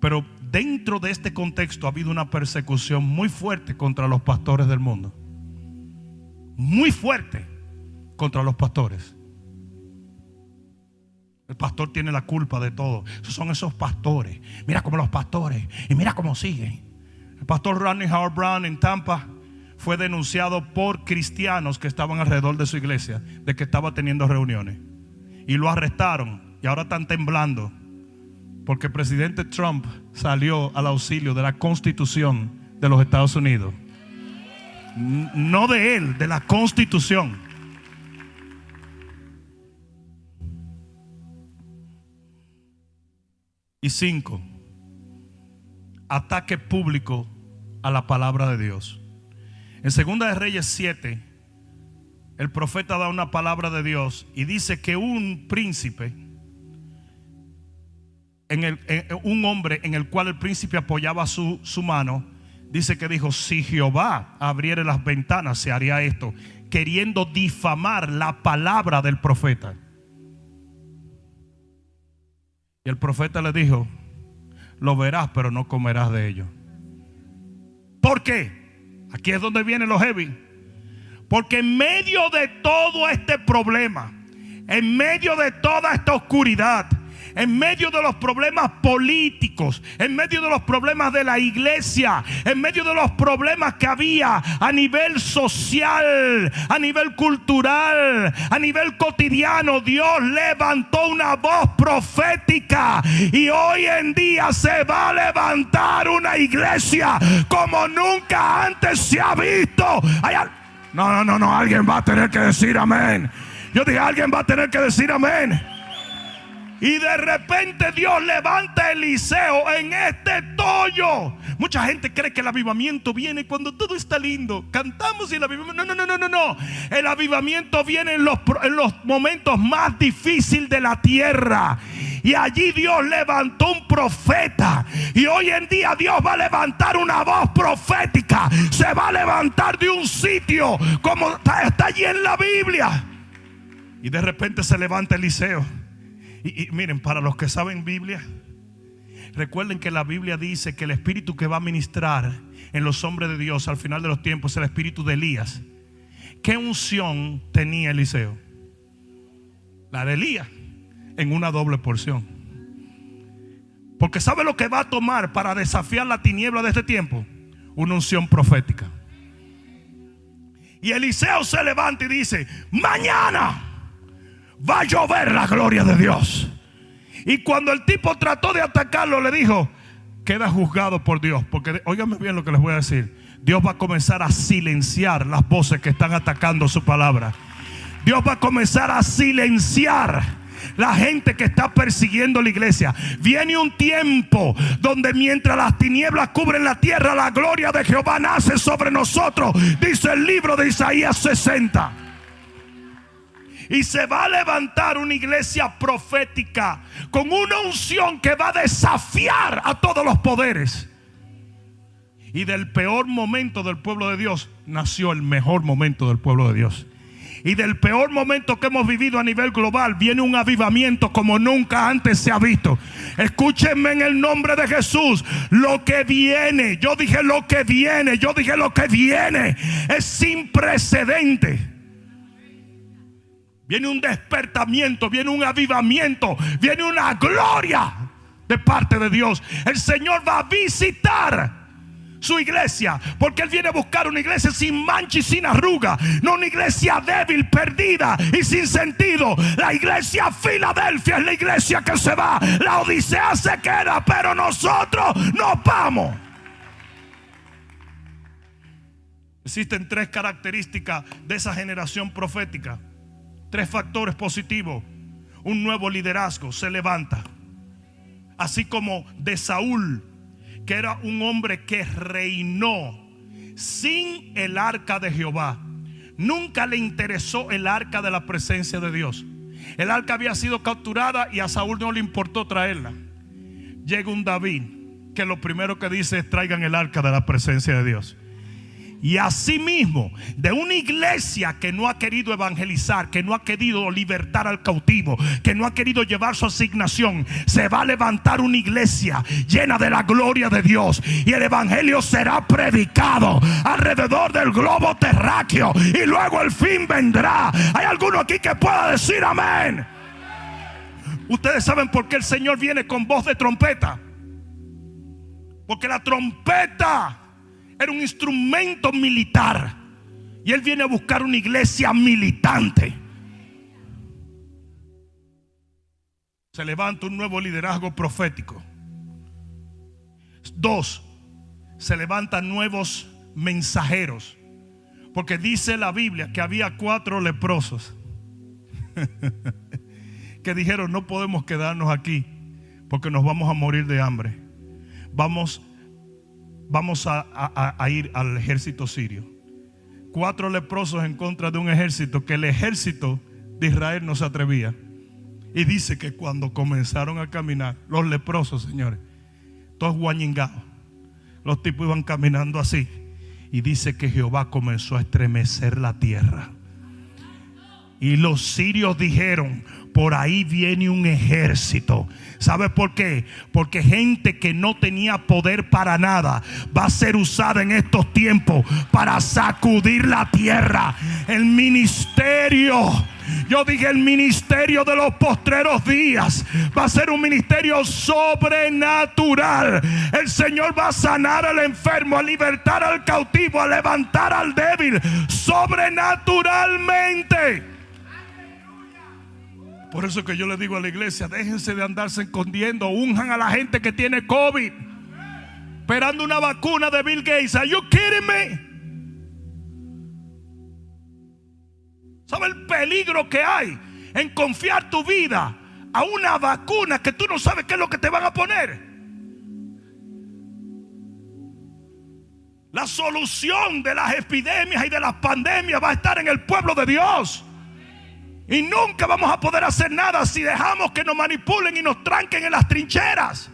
Pero dentro de este contexto ha habido una persecución muy fuerte contra los pastores del mundo. Muy fuerte contra los pastores. El pastor tiene la culpa de todo. Son esos pastores. Mira cómo los pastores. Y mira cómo siguen. El pastor Rodney Howard-Browne en Tampa fue denunciado por cristianos que estaban alrededor de su iglesia de que estaba teniendo reuniones. Y lo arrestaron. Y ahora están temblando porque el presidente Trump salió al auxilio de la Constitución de los Estados Unidos. No de él, de la Constitución. Y 5, ataque público a la palabra de Dios. En 2 de Reyes 7, el profeta da una palabra de Dios y dice que un príncipe, un hombre en el cual el príncipe apoyaba su mano, dice que dijo: si Jehová abriere las ventanas, se haría esto, queriendo difamar la palabra del profeta. Y el profeta le dijo: lo verás, pero no comerás de ello. ¿Por qué? Aquí es donde viene lo heavy. Porque en medio de todo este problema, en medio de toda esta oscuridad, en medio de los problemas políticos, en medio de los problemas de la iglesia, en medio de los problemas que había a nivel social, a nivel cultural, a nivel cotidiano, Dios levantó una voz profética. Y hoy en día se va a levantar una iglesia como nunca antes se ha visto. No, alguien va a tener que decir amén. Yo dije, alguien va a tener que decir amén. Y de repente Dios levanta a Eliseo en este tollo. Mucha gente cree que el avivamiento viene cuando todo está lindo. Cantamos y el avivamiento. No. El avivamiento viene en los momentos más difíciles de la tierra. Y allí Dios levantó un profeta. Y hoy en día Dios va a levantar una voz profética. Se va a levantar de un sitio como está allí en la Biblia. Y de repente se levanta Eliseo. Y miren, para los que saben Biblia, recuerden que la Biblia dice que el espíritu que va a ministrar en los hombres de Dios al final de los tiempos es el espíritu de Elías. ¿Qué unción tenía Eliseo? La de Elías, en una doble porción. Porque ¿sabe lo que va a tomar para desafiar la tiniebla de este tiempo? Una unción profética. Y Eliseo se levanta y dice: mañana va a llover la gloria de Dios. Y cuando el tipo trató de atacarlo, le dijo: queda juzgado por Dios. Porque óigame bien lo que les voy a decir. Dios va a comenzar a silenciar las voces que están atacando su palabra. Dios va a comenzar a silenciar la gente que está persiguiendo la iglesia. Viene un tiempo donde mientras las tinieblas cubren la tierra, la gloria de Jehová nace sobre nosotros, dice el libro de Isaías 60. Y se va a levantar una iglesia profética con una unción que va a desafiar a todos los poderes. Y del peor momento del pueblo de Dios nació el mejor momento del pueblo de Dios. Y del peor momento que hemos vivido a nivel global viene un avivamiento como nunca antes se ha visto. Escúchenme en el nombre de Jesús. Lo que viene, yo dije lo que viene es sin precedente. Viene un despertamiento, viene un avivamiento, viene una gloria de parte de Dios. El Señor va a visitar su iglesia, porque Él viene a buscar una iglesia sin mancha y sin arruga, no una iglesia débil, perdida y sin sentido. La iglesia Filadelfia es la iglesia que se va. La Odisea se queda, pero nosotros nos vamos. Existen tres características de esa generación profética, tres factores positivos. Un nuevo liderazgo se levanta, así como de Saúl, que era un hombre que reinó sin el arca de Jehová. Nunca le interesó el arca de la presencia de Dios. El arca había sido capturada y a Saúl no le importó traerla. Llega un David que lo primero que dice es: traigan el arca de la presencia de Dios. Y asimismo, de una iglesia que no ha querido evangelizar, que no ha querido libertar al cautivo, que no ha querido llevar su asignación, se va a levantar una iglesia llena de la gloria de Dios. Y el evangelio será predicado alrededor del globo terráqueo. Y luego el fin vendrá. ¿Hay alguno aquí que pueda decir amén? Ustedes saben por qué el Señor viene con voz de trompeta. Porque la trompeta era un instrumento militar. Y Él viene a buscar una iglesia militante. Se levanta un nuevo liderazgo profético. 2, se levantan nuevos mensajeros. Porque dice la Biblia que había 4 leprosos que dijeron: no podemos quedarnos aquí porque nos vamos a morir de hambre. Vamos a ir al ejército sirio. 4 leprosos en contra de un ejército que el ejército de Israel no se atrevía. Y dice que cuando comenzaron a caminar, los leprosos, señores, todos guañingados, los tipos iban caminando así. Y dice que Jehová comenzó a estremecer la tierra. Y los sirios dijeron: por ahí viene un ejército. ¿Sabe por qué? Porque gente que no tenía poder para nada va a ser usada en estos tiempos para sacudir la tierra. El ministerio, yo dije el ministerio de los postreros días, va a ser un ministerio sobrenatural. El Señor va a sanar al enfermo, a libertar al cautivo, a levantar al débil sobrenaturalmente. Por eso que yo le digo a la iglesia: déjense de andarse escondiendo, unjan a la gente que tiene COVID, esperando una vacuna de Bill Gates. ¿Are you kidding me? ¿Sabe el peligro que hay en confiar tu vida a una vacuna que tú no sabes qué es lo que te van a poner? La solución de las epidemias y de las pandemias va a estar en el pueblo de Dios. Y nunca vamos a poder hacer nada si dejamos que nos manipulen y nos tranquen en las trincheras.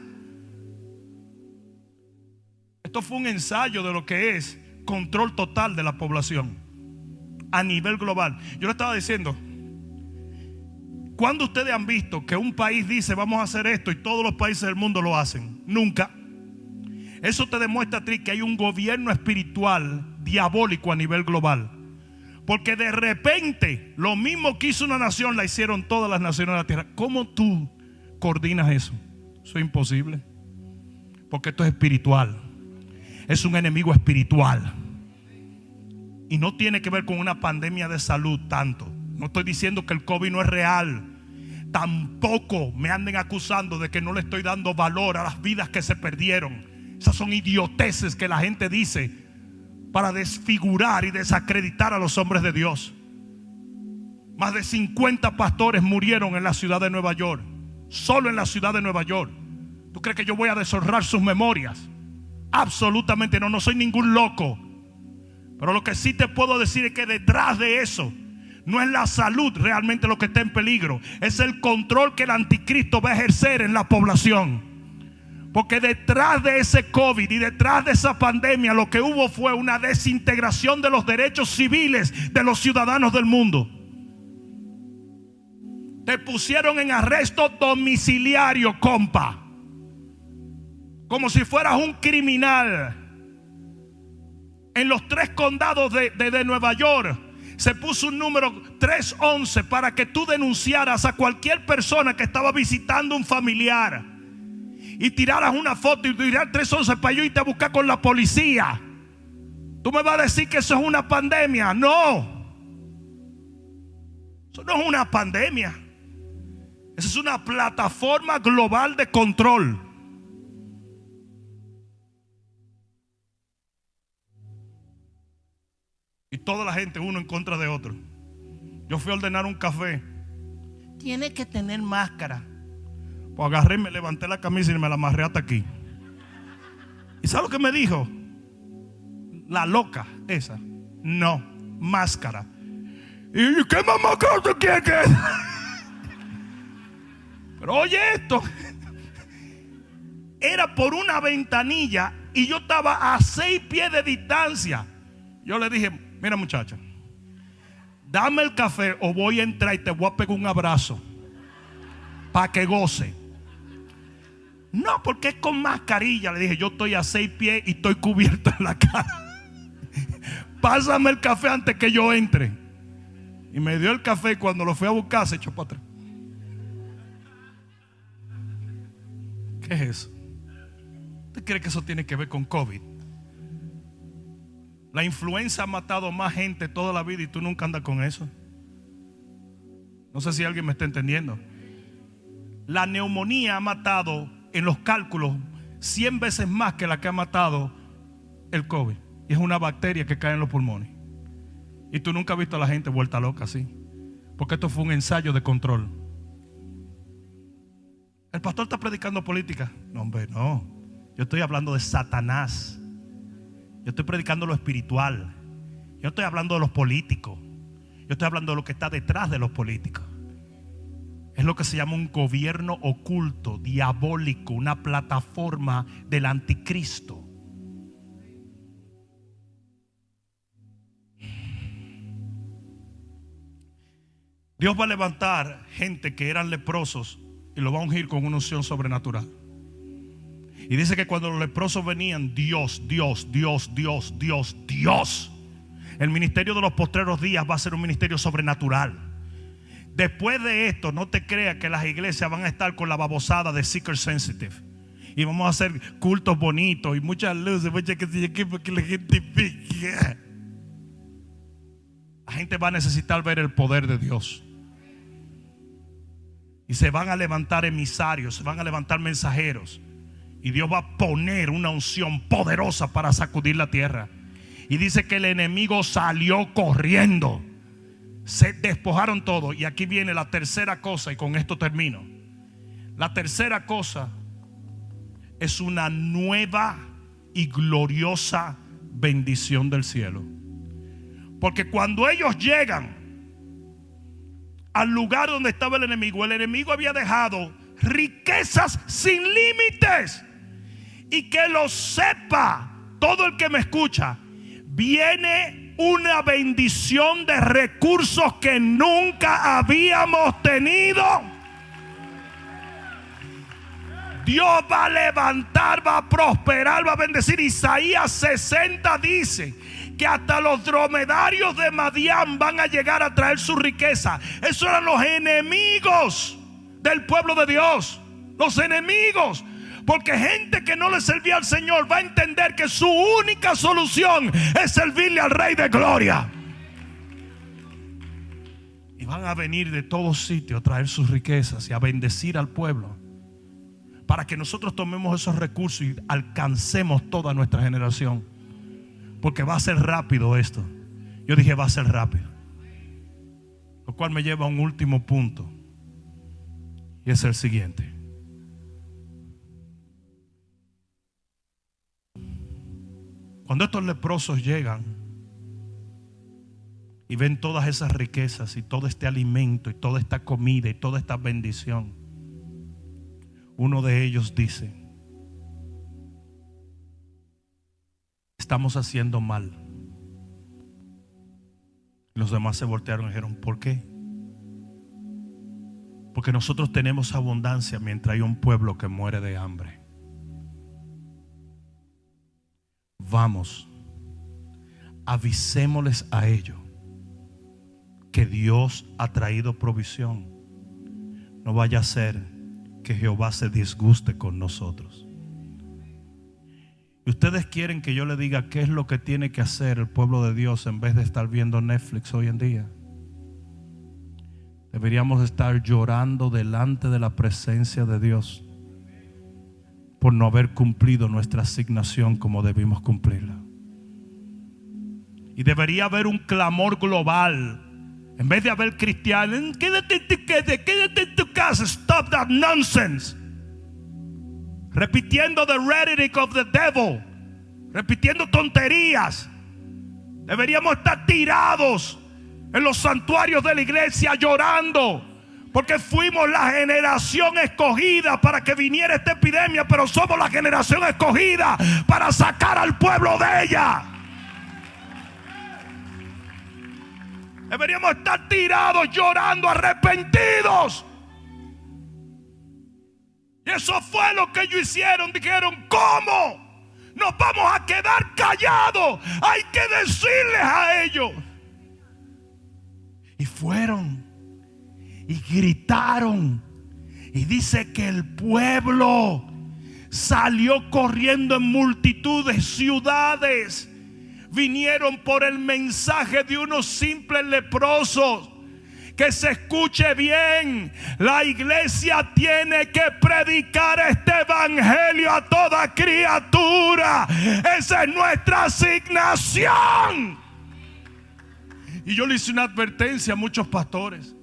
Esto fue un ensayo de lo que es control total de la población a nivel global. Yo le estaba diciendo: ¿cuándo ustedes han visto que un país dice vamos a hacer esto y todos los países del mundo lo hacen? Nunca. Eso te demuestra a ti que hay un gobierno espiritual diabólico a nivel global. Porque de repente lo mismo que hizo una nación, la hicieron todas las naciones de la tierra. ¿Cómo tú coordinas eso? Eso es imposible. Porque esto es espiritual. Es un enemigo espiritual. Y no tiene que ver con una pandemia de salud tanto. No estoy diciendo que el COVID no es real. Tampoco me anden acusando de que no le estoy dando valor a las vidas que se perdieron. Esas son idioteces que la gente dice para desfigurar y desacreditar a los hombres de Dios. Más de 50 pastores murieron en la ciudad de Nueva York. Solo en la ciudad de Nueva York. ¿Tú crees que yo voy a deshonrar sus memorias? Absolutamente no, no soy ningún loco. Pero lo que sí te puedo decir es que detrás de eso no es la salud realmente lo que está en peligro. Es el control que el anticristo va a ejercer en la población. Porque detrás de ese COVID y detrás de esa pandemia lo que hubo fue una desintegración de los derechos civiles de los ciudadanos del mundo. Te pusieron en arresto domiciliario, compa. Como si fueras un criminal. En los 3 condados de Nueva York se puso un número 311 para que tú denunciaras a cualquier persona que estaba visitando un familiar y tiraras una foto y tirar 311 para yo irte a buscar con la policía. Tú me vas a decir que eso es una pandemia. No, eso no es una pandemia. Esa es una plataforma global de control. Y toda la gente, uno en contra de otro. Yo fui a ordenar un café. Tiene que tener máscara. Pues agarré, me levanté la camisa y me la amarré hasta aquí. ¿Y sabes lo que me dijo? La loca esa. No, máscara. ¿Y qué más máscara tú quieres que? Pero oye esto. Era por una ventanilla y yo estaba a 6 pies de distancia. Yo le dije, mira muchacha, dame el café o voy a entrar y te voy a pegar un abrazo para que goce. No, porque es con mascarilla. Le dije, yo estoy a 6 pies y estoy cubierto en la cara. Pásame el café antes que yo entre. Y me dio el café y cuando lo fui a buscar se echó para atrás. ¿Qué es eso? ¿Usted cree que eso tiene que ver con COVID? La influenza ha matado más gente toda la vida y tú nunca andas con eso. No sé si alguien me está entendiendo. La neumonía ha matado en los cálculos 100 veces más que la que ha matado el COVID. Y es una bacteria que cae en los pulmones. Y tú nunca has visto a la gente vuelta loca así. Porque esto fue un ensayo de control. El pastor está predicando política. No, hombre, no. Yo estoy hablando de Satanás. Yo estoy predicando lo espiritual. Yo no estoy hablando de los políticos. Yo estoy hablando de lo que está detrás de los políticos. Es lo que se llama un gobierno oculto, diabólico, una plataforma del anticristo. Dios va a levantar gente que eran leprosos y lo va a ungir con una unción sobrenatural. Y dice que cuando los leprosos venían, Dios. El ministerio de los postreros días va a ser un ministerio sobrenatural. Después de esto, no te creas que las iglesias van a estar con la babosada de seeker sensitive. Y vamos a hacer cultos bonitos y muchas luces, muchas que se equipo que la gente pique. La gente va a necesitar ver el poder de Dios. Y se van a levantar emisarios, se van a levantar mensajeros. Y Dios va a poner una unción poderosa para sacudir la tierra. Y dice que el enemigo salió corriendo. Se despojaron todo. Y aquí viene la tercera cosa, y con esto termino. La tercera cosa es una nueva y gloriosa bendición del cielo. Porque cuando ellos llegan al lugar donde estaba el enemigo había dejado riquezas sin límites. Y que lo sepa todo el que me escucha, viene una bendición de recursos que nunca habíamos tenido. Dios va a levantar, va a prosperar, va a bendecir. Isaías 60 dice que hasta los dromedarios de Madián van a llegar a traer su riqueza. Esos eran los enemigos del pueblo de Dios. Los enemigos. Porque gente que no le servía al Señor va a entender que su única solución es servirle al Rey de Gloria. Y van a venir de todos sitios a traer sus riquezas y a bendecir al pueblo, para que nosotros tomemos esos recursos y alcancemos toda nuestra generación. Porque va a ser rápido esto. Yo dije va a ser rápido. Lo cual me lleva a un último punto, y es el siguiente. Cuando estos leprosos llegan y ven todas esas riquezas y todo este alimento y toda esta comida y toda esta bendición, uno de ellos dice: estamos haciendo mal. Los demás se voltearon y dijeron: ¿por qué? Porque nosotros tenemos abundancia mientras hay un pueblo que muere de hambre. Vamos, avisémosles a ellos que Dios ha traído provisión. No vaya a ser que Jehová se disguste con nosotros. Y ustedes quieren que yo le diga qué es lo que tiene que hacer el pueblo de Dios en vez de estar viendo Netflix hoy en día. Deberíamos estar llorando delante de la presencia de Dios por no haber cumplido nuestra asignación como debimos cumplirla. Y debería haber un clamor global. En vez de haber cristianos: quédate en tu casa, stop that nonsense. Repitiendo the rhetoric of the devil, repitiendo tonterías. Deberíamos estar tirados en los santuarios de la iglesia llorando, porque fuimos la generación escogida para que viniera esta epidemia, pero somos la generación escogida para sacar al pueblo de ella. Deberíamos estar tirados llorando, arrepentidos. Y eso fue lo que ellos hicieron. Dijeron: ¿cómo nos vamos a quedar callados? Hay que decirles a ellos. Y fueron y gritaron. Y dice que el pueblo salió corriendo en multitudes, ciudades. Vinieron por el mensaje de unos simples leprosos. Que se escuche bien, la iglesia tiene que predicar este evangelio a toda criatura. Esa es nuestra asignación. Y yo le hice una advertencia a muchos pastores,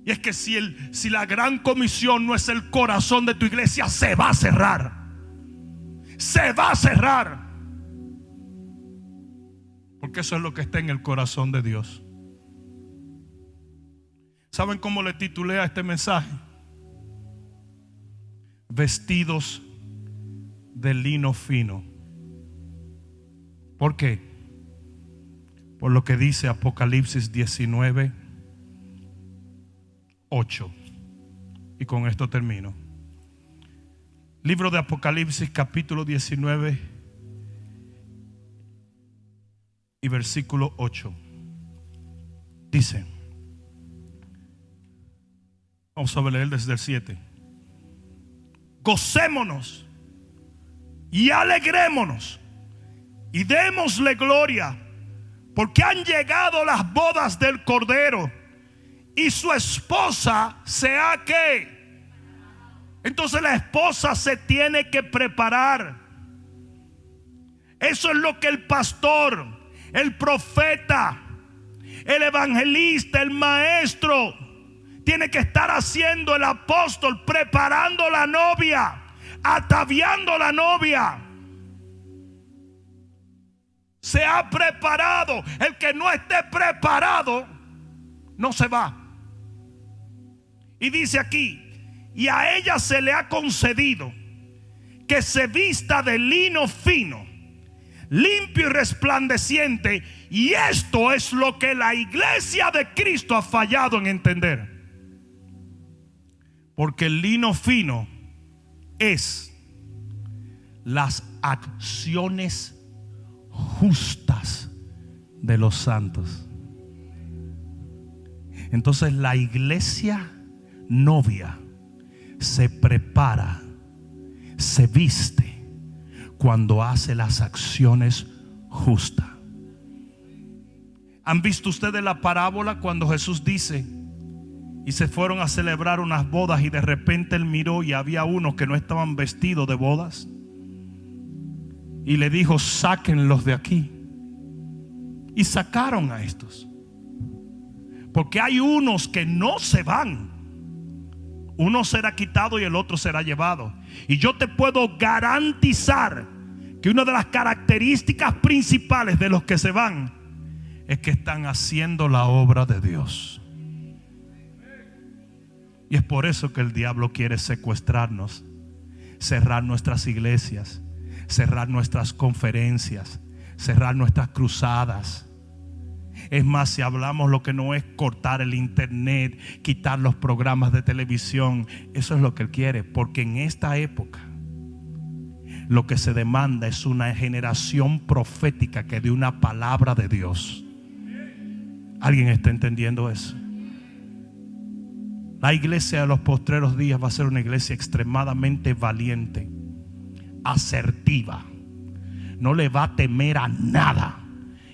y es que si la gran comisión no es el corazón de tu iglesia, se va a cerrar. Se va a cerrar. Porque eso es lo que está en el corazón de Dios. ¿Saben cómo le titulé a este mensaje? Vestidos de lino fino. ¿Por qué? Por lo que dice Apocalipsis 19, 8. Y con esto termino. Libro de Apocalipsis, capítulo 19 y versículo 8. Dice, vamos a leer desde el 7. Gocémonos y alegrémonos y démosle gloria, porque han llegado las bodas del Cordero y su esposa se ha ¿qué? Entonces la esposa se tiene que preparar. Eso es lo que el pastor, el profeta, el evangelista, el maestro tiene que estar haciendo. El apóstol, preparando la novia, ataviando la novia. Se ha preparado. El que no esté preparado no se va. Y dice aquí, y a ella se le ha concedido que se vista de lino fino, limpio y resplandeciente. Y esto es lo que la iglesia de Cristo ha fallado en entender. Porque el lino fino es las acciones justas de los santos. Entonces la iglesia novia se prepara, se viste cuando hace las acciones justas. ¿Han visto ustedes la parábola cuando Jesús dice: y se fueron a celebrar unas bodas, y de repente él miró y había unos que no estaban vestidos de bodas, y le dijo: sáquenlos de aquí? Y sacaron a estos. Porque hay unos que no se van. Uno será quitado y el otro será llevado. Y yo te puedo garantizar que una de las características principales de los que se van es que están haciendo la obra de Dios. Y es por eso que el diablo quiere secuestrarnos, cerrar nuestras iglesias, cerrar nuestras conferencias, cerrar nuestras cruzadas. Es más, si hablamos lo que no es cortar el internet, quitar los programas de televisión, eso es lo que él quiere. Porque en esta época lo que se demanda es una generación profética que dé una palabra de Dios. ¿Alguien está entendiendo eso? La iglesia de los postreros días va a ser una iglesia extremadamente valiente, asertiva. No le va a temer a nada.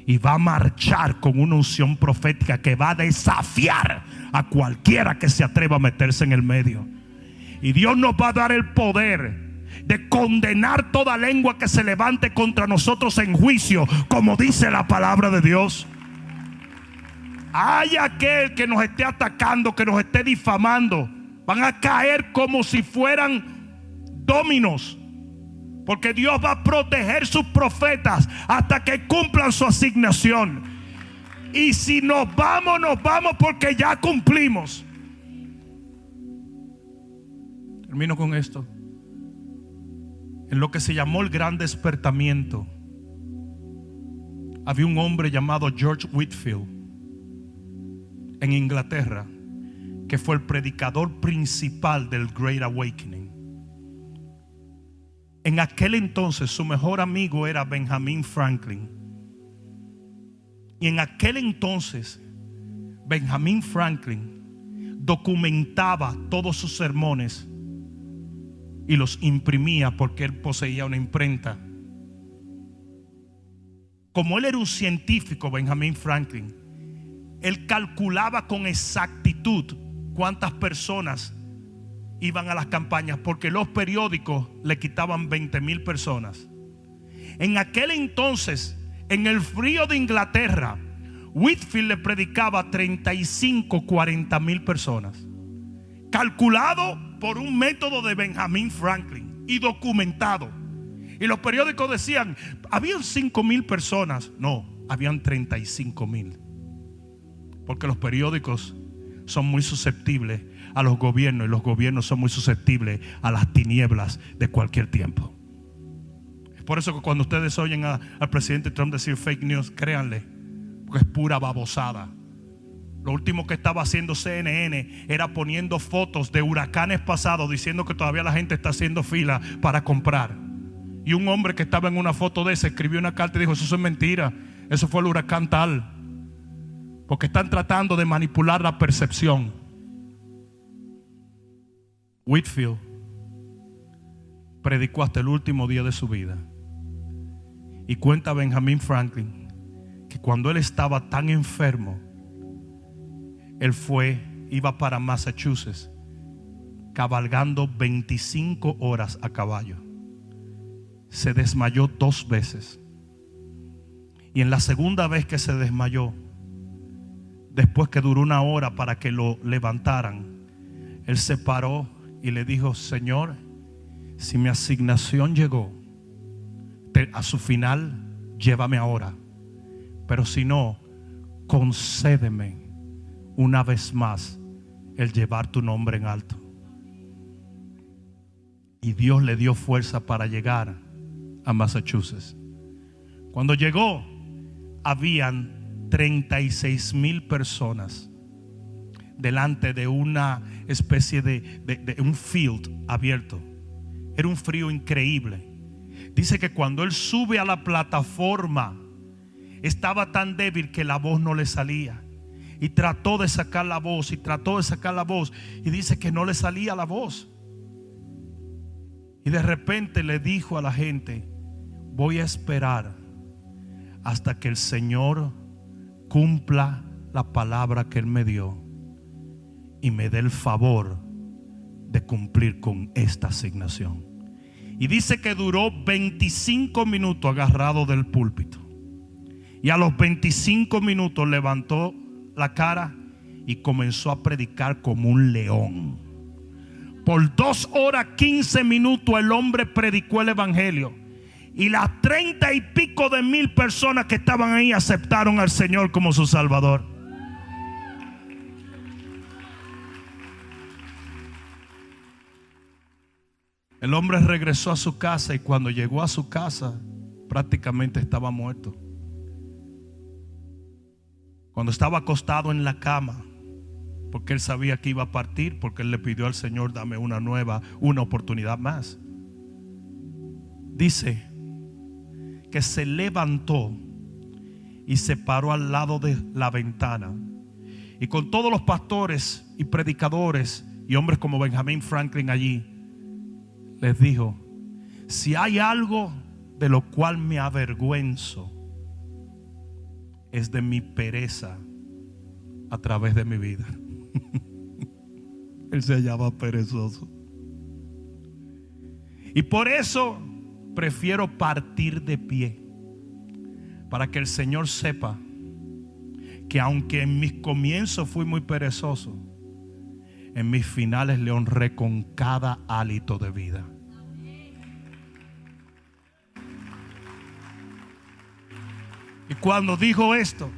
Y va a marchar con una unción profética que va a desafiar a cualquiera que se atreva a meterse en el medio. Y Dios nos va a dar el poder de condenar toda lengua que se levante contra nosotros en juicio, como dice la palabra de Dios. Hay aquel que nos esté atacando, que nos esté difamando, van a caer como si fueran dominos. Porque Dios va a proteger sus profetas hasta que cumplan su asignación. Y si nos vamos porque ya cumplimos. Termino con esto. En lo que se llamó el gran despertamiento, había un hombre llamado George Whitefield en Inglaterra, que fue el predicador principal del Great Awakening. En aquel entonces su mejor amigo era Benjamin Franklin. Y en aquel entonces Benjamin Franklin documentaba todos sus sermones y los imprimía porque él poseía una imprenta. Como él era un científico, Benjamin Franklin, él calculaba con exactitud cuántas personas iban a las campañas, porque los periódicos le quitaban 20,000 personas. En aquel entonces, en el frío de Inglaterra, Whitefield le predicaba a 35, 40,000 personas, calculado por un método de Benjamin Franklin y documentado. Y los periódicos decían, habían 5,000 personas. No, habían 35,000. Porque los periódicos son muy susceptibles a los gobiernos, y los gobiernos son muy susceptibles a las tinieblas de cualquier tiempo. Es por eso que cuando ustedes oyen al presidente Trump decir fake news, créanle, porque es pura babosada. Lo último que estaba haciendo CNN era poniendo fotos de huracanes pasados, diciendo que todavía la gente está haciendo fila para comprar. Y un hombre que estaba en una foto de esa escribió una carta y dijo, eso es mentira, eso fue el huracán tal. Porque están tratando de manipular la percepción. Whitefield predicó hasta el último día de su vida. Y cuenta Benjamin Franklin que cuando él estaba tan enfermo, él iba para Massachusetts, cabalgando 25 horas a caballo. Se desmayó 2 veces. Y en la segunda vez que se desmayó, después que duró 1 hora para que lo levantaran, él se paró y le dijo, Señor, si mi asignación llegó a su final, llévame ahora. Pero si no, concédeme una vez más el llevar tu nombre en alto. Y Dios le dio fuerza para llegar a Massachusetts. Cuando llegó, habían 36,000 personas delante de una especie de un field abierto. Era un frío increíble. Dice que cuando él sube a la plataforma, estaba tan débil que la voz no le salía. Y trató de sacar la voz, y dice que no le salía la voz. Y de repente le dijo a la gente, voy a esperar hasta que el Señor cumpla la palabra que Él me dio y me dé el favor de cumplir con esta asignación. Y dice que duró 25 minutos agarrado del púlpito. Y a los 25 minutos levantó la cara y comenzó a predicar como un león. Por 2 horas 15 minutos el hombre predicó el evangelio. Y las 30 y pico de mil personas que estaban ahí aceptaron al Señor como su Salvador. El hombre regresó a su casa y cuando llegó a su casa prácticamente estaba muerto. Cuando estaba acostado en la cama, porque él sabía que iba a partir, porque él le pidió al Señor: dame una oportunidad más. Dice que se levantó y se paró al lado de la ventana, y con todos los pastores y predicadores y hombres como Benjamin Franklin allí, les dijo: si hay algo de lo cual me avergüenzo, es de mi pereza a través de mi vida. Él se hallaba perezoso. Y por eso prefiero partir de pie, para que el Señor sepa que aunque en mis comienzos fui muy perezoso, en mis finales le honré con cada hálito de vida. Y cuando dijo esto,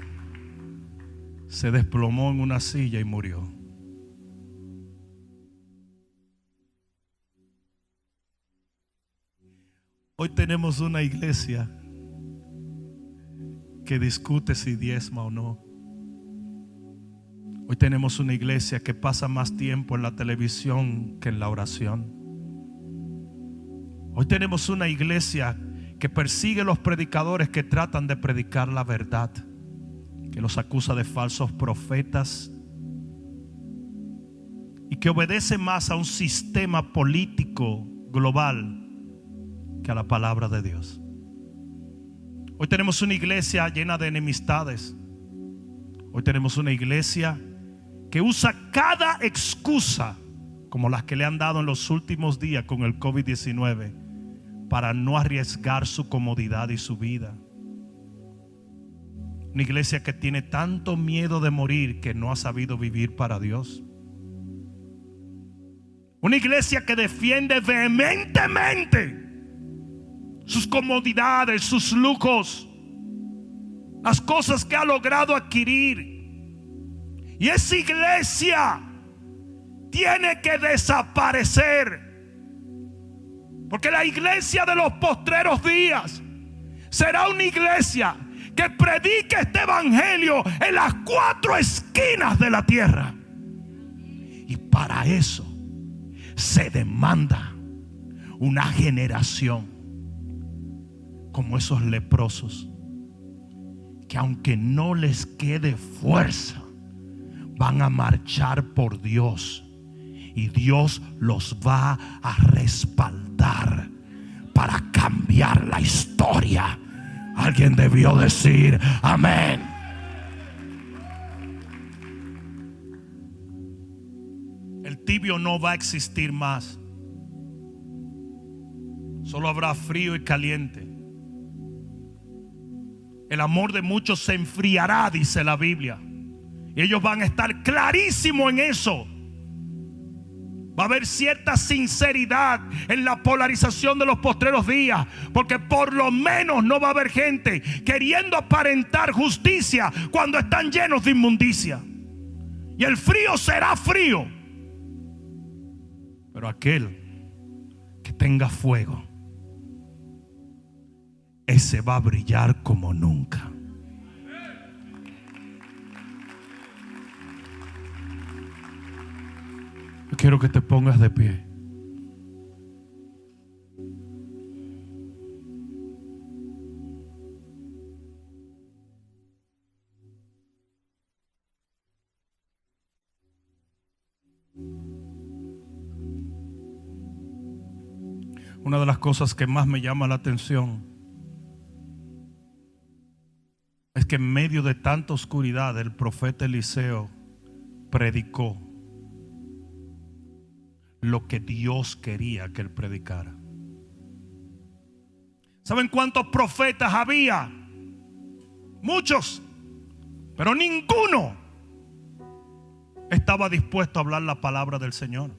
se desplomó en una silla y murió. Hoy tenemos una iglesia que discute si diezma o no. Hoy tenemos una iglesia que pasa más tiempo en la televisión que en la oración. Hoy tenemos una iglesia que persigue a los predicadores que tratan de predicar la verdad, que los acusa de falsos profetas y que obedece más a un sistema político global que a la palabra de Dios. Hoy tenemos una iglesia llena de enemistades. Hoy tenemos una iglesia que usa cada excusa, como las que le han dado en los últimos días con el COVID-19, para no arriesgar su comodidad y su vida. Una iglesia que tiene tanto miedo de morir que no ha sabido vivir para Dios. Una iglesia que defiende vehementemente sus comodidades, sus lujos, las cosas que ha logrado adquirir. Y esa iglesia tiene que desaparecer, porque la iglesia de los postreros días será una iglesia que predique este evangelio en las 4 esquinas de la tierra. Y para eso se demanda una generación como esos leprosos, que aunque no les quede fuerza, van a marchar por Dios, y Dios los va a respaldar para cambiar la historia. Alguien debió decir amén. El tibio no va a existir más. Solo habrá frío y caliente. El amor de muchos se enfriará, dice la Biblia. Y ellos van a estar clarísimos en eso. Va a haber cierta sinceridad en la polarización de los postreros días, porque por lo menos no va a haber gente queriendo aparentar justicia cuando están llenos de inmundicia. Y el frío será frío, pero aquel que tenga fuego, ese va a brillar como nunca. Yo quiero que te pongas de pie. Una de las cosas que más me llama la atención es que en medio de tanta oscuridad el profeta Eliseo predicó lo que Dios quería que él predicara. ¿Saben cuántos profetas había? Muchos, pero ninguno estaba dispuesto a hablar la palabra del Señor.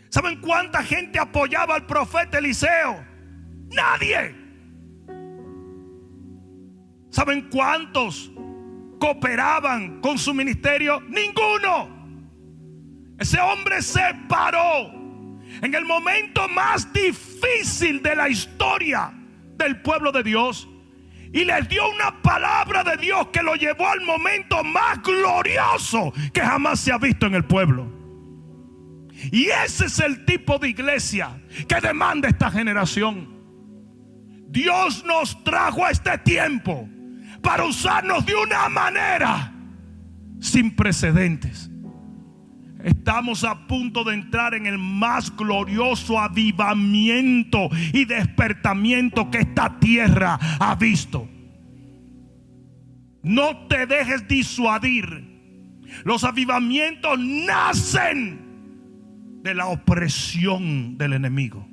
¿Saben cuánta gente apoyaba al profeta Eliseo? Nadie. ¿Saben cuántos cooperaban con su ministerio? Ninguno. Ese hombre se paró en el momento más difícil de la historia del pueblo de Dios y les dio una palabra de Dios que lo llevó al momento más glorioso que jamás se ha visto en el pueblo. Y ese es el tipo de iglesia que demanda esta generación. Dios nos trajo a este tiempo para usarnos de una manera sin precedentes. Estamos a punto de entrar en el más glorioso avivamiento y despertamiento que esta tierra ha visto. No te dejes disuadir. Los avivamientos nacen de la opresión del enemigo,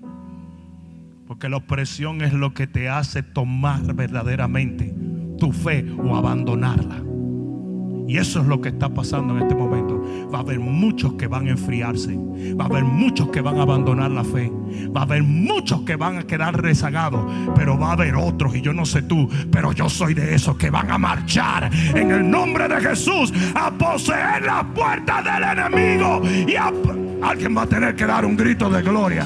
porque la opresión es lo que te hace tomar verdaderamente tu fe o abandonarla. Y eso es lo que está pasando en este momento. Va a haber muchos que van a enfriarse. Va a haber muchos que van a abandonar la fe. Va a haber muchos que van a quedar rezagados. Pero va a haber otros, y yo no sé tú, pero yo soy de esos que van a marchar en el nombre de Jesús a poseer las puertas del enemigo. Y alguien va a tener que dar un grito de gloria.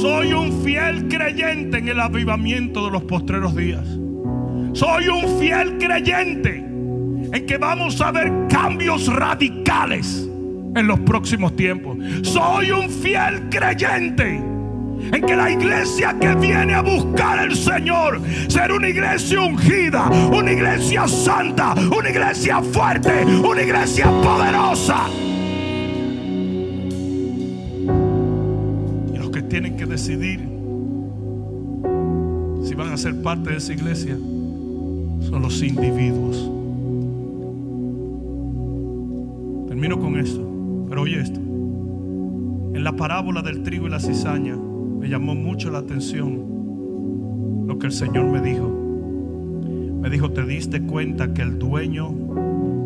Soy un fiel creyente en el avivamiento de los postreros días. Soy un fiel creyente en que vamos a ver cambios radicales en los próximos tiempos. Soy un fiel creyente en que la iglesia que viene a buscar al Señor será una iglesia ungida, una iglesia santa, una iglesia fuerte, una iglesia poderosa. Y los que tienen que decidir si van a ser parte de esa iglesia son los individuos. Termino con esto, pero oye esto. En la parábola del trigo y la cizaña me llamó mucho la atención lo que el Señor me dijo. Me dijo: ¿te diste cuenta que el dueño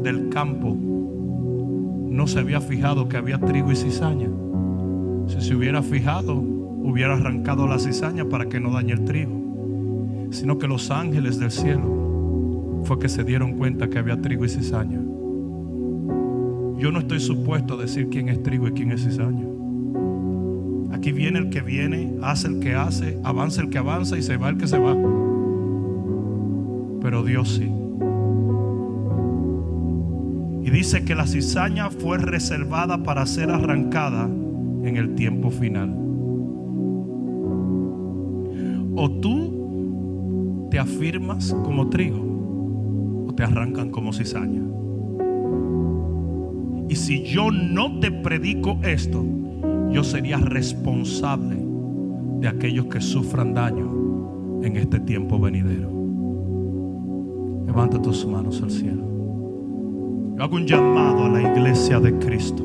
del campo no se había fijado que había trigo y cizaña? Si se hubiera fijado, hubiera arrancado la cizaña para que no dañe el trigo. Sino que los ángeles del cielo fue que se dieron cuenta que había trigo y cizaña. Yo no estoy supuesto a decir quién es trigo y quién es cizaña. Aquí viene el que viene, hace el que hace, avanza el que avanza y se va el que se va. Pero Dios sí. Y dice que la cizaña fue reservada para ser arrancada en el tiempo final. O tú te afirmas como trigo, te arrancan como cizaña. Y si yo no te predico esto, yo sería responsable de aquellos que sufran daño en este tiempo venidero. Levanta tus manos al cielo. Yo hago un llamado a la iglesia de Cristo.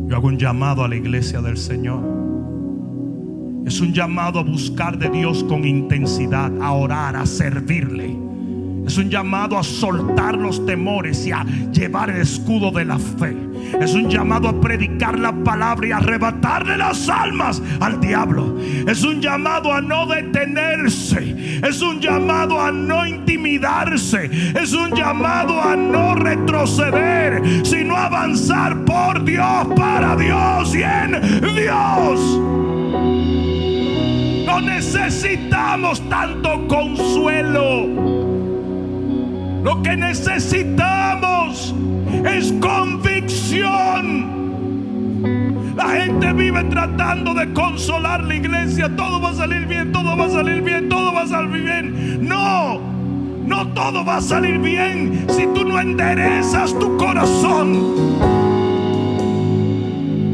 Yo hago un llamado a la iglesia del Señor. Es un llamado a buscar de Dios con intensidad, a orar, a servirle. Es un llamado a soltar los temores y a llevar el escudo de la fe. Es un llamado a predicar la palabra y a arrebatarle las almas al diablo. Es un llamado a no detenerse. Es un llamado a no intimidarse. Es un llamado a no retroceder, sino avanzar por Dios, para Dios y en Dios. No necesitamos tanto consuelo. Lo que necesitamos es convicción. La gente vive tratando de consolar la iglesia. Todo va a salir bien, todo va a salir bien, todo va a salir bien. No, no todo va a salir bien si tú no enderezas tu corazón.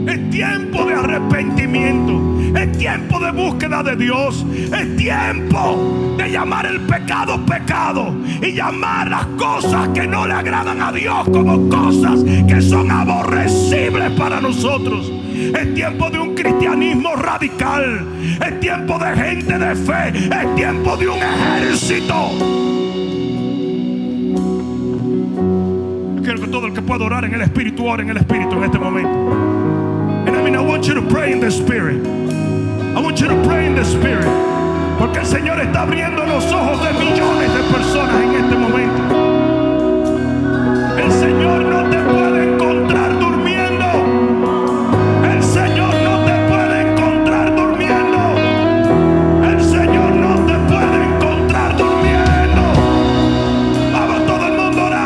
Es tiempo de arrepentimiento. Es tiempo de búsqueda de Dios. Es tiempo de llamar el pecado pecado y llamar las cosas que no le agradan a Dios como cosas que son aborrecibles para nosotros. Es tiempo de un cristianismo radical. Es tiempo de gente de fe. Es tiempo de un ejército. quiero que todo el que pueda orar en el Espíritu ore en el Espíritu en este momento. And I mean, I want you to pray in the Spirit. I want you to pray in the Spirit. Porque el Señor está abriendo los ojos de millones de personas en este momento. El Señor no te puede encontrar durmiendo. El Señor no te puede encontrar durmiendo. El Señor no te puede encontrar durmiendo. Vamos todo el mundo orando.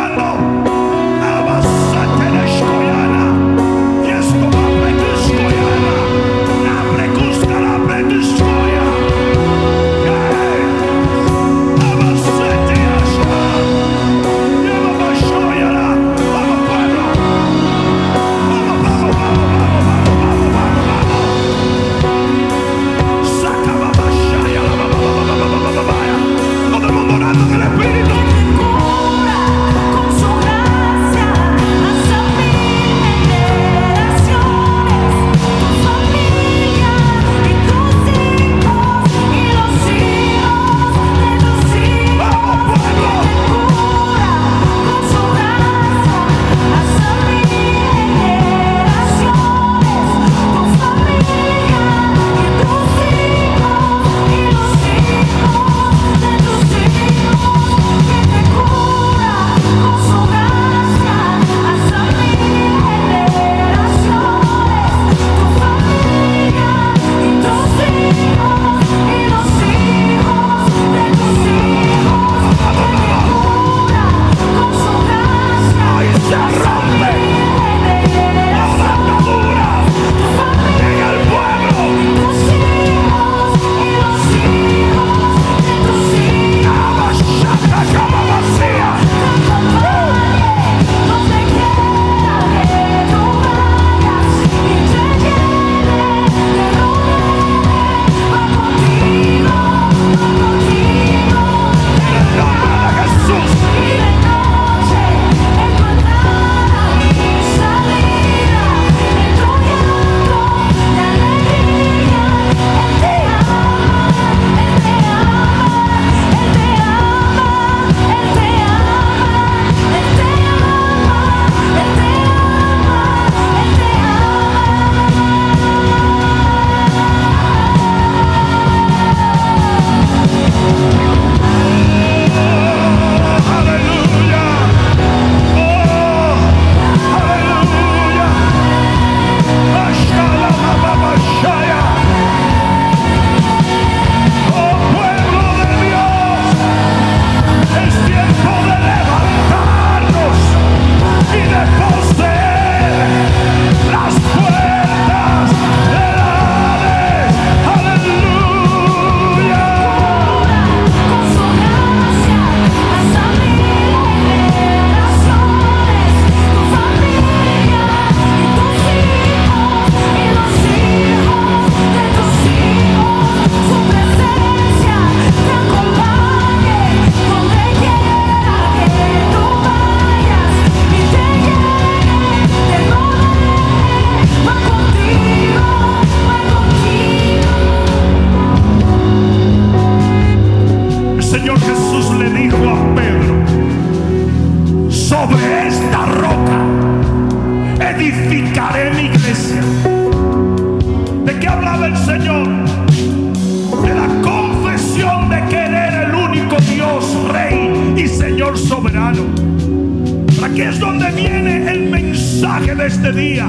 Aquí es donde viene el mensaje de este día.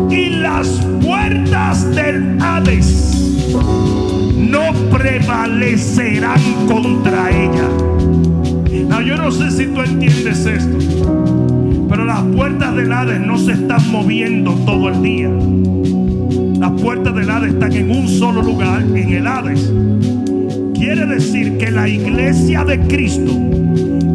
Y las puertas del Hades no prevalecerán contra ella. No, yo no sé si tú entiendes esto, pero las puertas del Hades no se están moviendo todo el día. Las puertas del Hades están en un solo lugar, en el Hades. Quiere decir que la iglesia de Cristo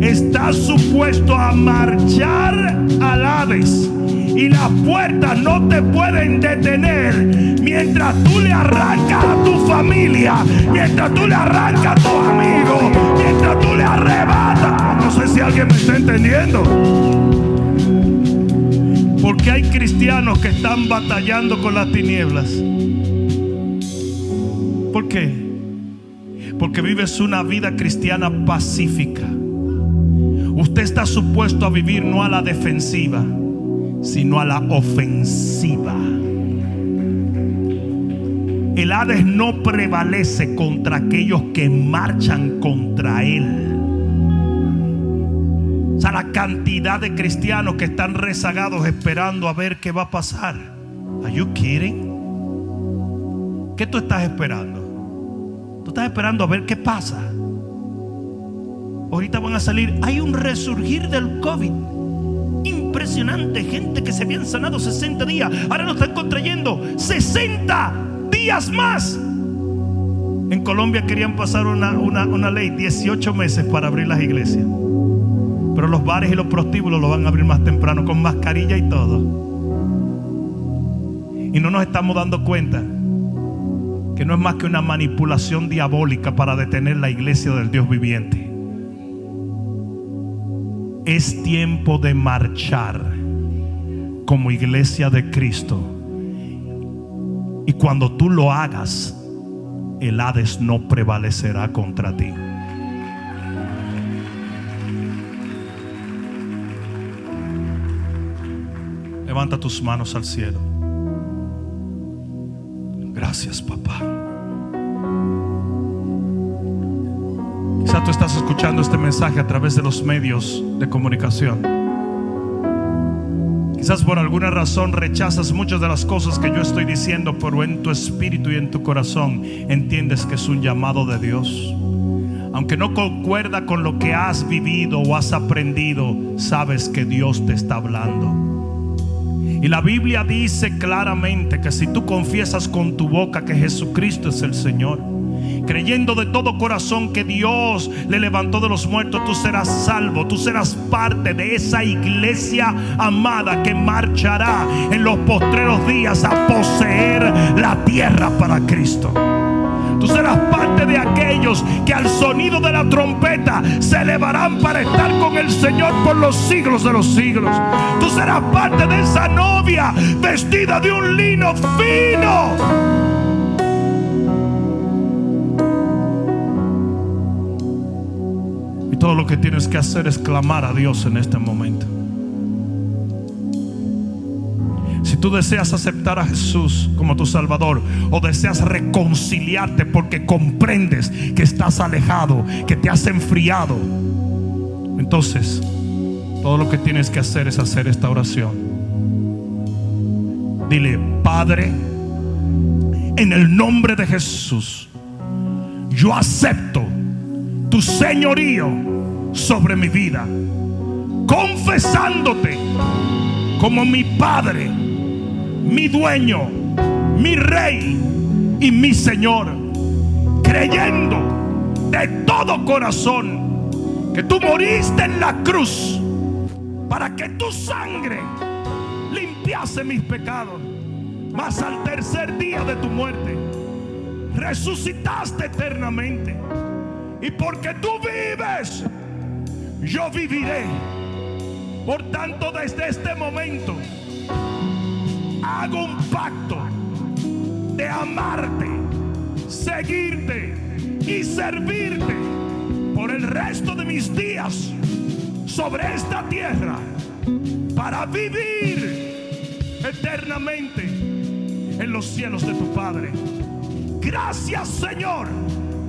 está supuesto a marchar al Hades, y las puertas no te pueden detener mientras tú le arrancas a tu familia, mientras tú le arrancas a tus amigos, mientras tú le arrebatas. No sé si alguien me está entendiendo. Porque hay cristianos que están batallando con las tinieblas. ¿Por qué? Porque vives una vida cristiana pacífica, Usted está supuesto a vivir no a la defensiva, sino a la ofensiva. El Hades no prevalece contra aquellos que marchan contra él. O sea, la cantidad de cristianos que están rezagados esperando a ver qué va a pasar. Are you kidding? ¿Qué tú estás esperando? Tú estás esperando a ver qué pasa. Ahorita van a salir. Hay un resurgir del COVID impresionante. Gente que se habían sanado 60 días, ahora lo están contrayendo 60 días más. En Colombia querían pasar una ley, 18 meses para abrir las iglesias, pero los bares y los prostíbulos lo van a abrir más temprano, con mascarilla y todo. Y no nos estamos dando cuenta que no es más que una manipulación diabólica para detener la iglesia del Dios viviente. Es tiempo de marchar como iglesia de Cristo. Y cuando tú lo hagas, el Hades no prevalecerá contra ti. Levanta tus manos al cielo. Gracias, papá. Quizá tú estás escuchando este mensaje a través de los medios de comunicación. Quizás por alguna razón rechazas muchas de las cosas que yo estoy diciendo, pero en tu espíritu y en tu corazón entiendes que es un llamado de Dios. Aunque no concuerda con lo que has vivido o has aprendido, sabes que Dios te está hablando. Y la Biblia dice claramente que si tú confiesas con tu boca que Jesucristo es el Señor, creyendo de todo corazón que Dios le levantó de los muertos, tú serás salvo. Tú serás parte de esa iglesia amada que marchará en los postreros días a poseer la tierra para Cristo. Tú serás parte de aquellos que al sonido de la trompeta se elevarán para estar con el Señor por los siglos de los siglos. Tú serás parte de esa novia vestida de un lino fino. Y todo lo que tienes que hacer es clamar a Dios en este momento. Si tú deseas aceptar a Jesús como tu Salvador, o deseas reconciliarte porque comprendes que estás alejado, que te has enfriado, entonces todo lo que tienes que hacer es hacer esta oración. Dile: Padre, en el nombre de Jesús, yo acepto tu señorío sobre mi vida, confesándote como mi Padre, mi dueño, mi Rey y mi Señor, creyendo de todo corazón que tú moriste en la cruz para que tu sangre limpiase mis pecados, mas al tercer día de tu muerte resucitaste eternamente, y porque tú vives, yo viviré. Por tanto, desde este momento hago un pacto de amarte, seguirte y servirte por el resto de mis días sobre esta tierra, para vivir eternamente en los cielos de tu Padre. Gracias, Señor.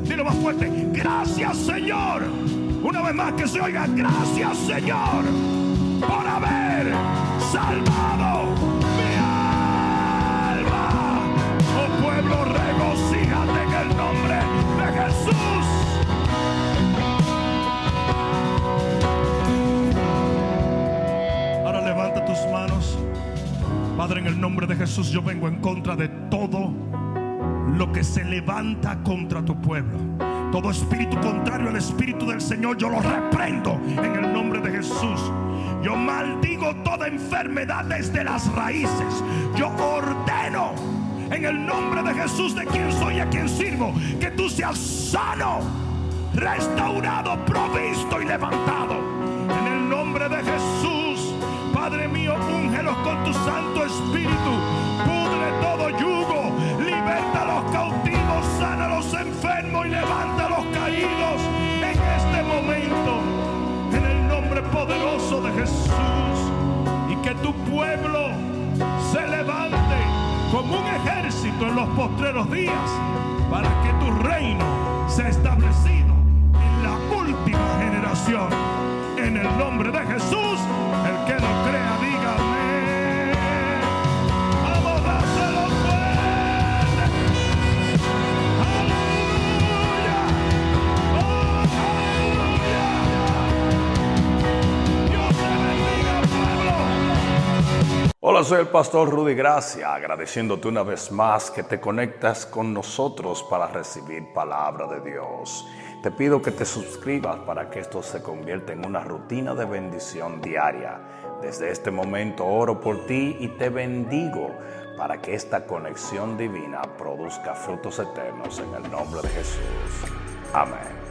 Dilo más fuerte: gracias, Señor. Una vez más, que se oiga: gracias, Señor, por haber salvado mi alma. Oh pueblo, regocíjate en el nombre de Jesús. Ahora levanta tus manos. Padre, en el nombre de Jesús, yo vengo en contra de todo lo que se levanta contra tu pueblo. Todo espíritu contrario al espíritu del Señor, yo lo reprendo en el nombre de Jesús. Yo maldigo toda enfermedad desde las raíces. Yo ordeno en el nombre de Jesús, de quien soy y a quien sirvo, que tú seas sano, restaurado, provisto y levantado en el nombre de Jesús. Padre mío, úngelos con tu Santo Espíritu. Pudre todo yugo, liberta a los cautivos, sana a los enfermos y levanta a los caídos en este momento, en el nombre tu pueblo se levante como un ejército en los postreros días, para que tu reino sea establecido en la última generación. En el nombre de Jesús, el que lo crea, diga amén. Vamos, dáselo fuerte. Aleluya. Oh, aleluya. Dios te bendiga, pueblo. Hola, soy el pastor Rudy Gracia, agradeciéndote una vez más que te conectas con nosotros para recibir palabra de Dios. Te pido que te suscribas para que esto se convierta en una rutina de bendición diaria. Desde este momento oro por ti y te bendigo para que esta conexión divina produzca frutos eternos en el nombre de Jesús. Amén.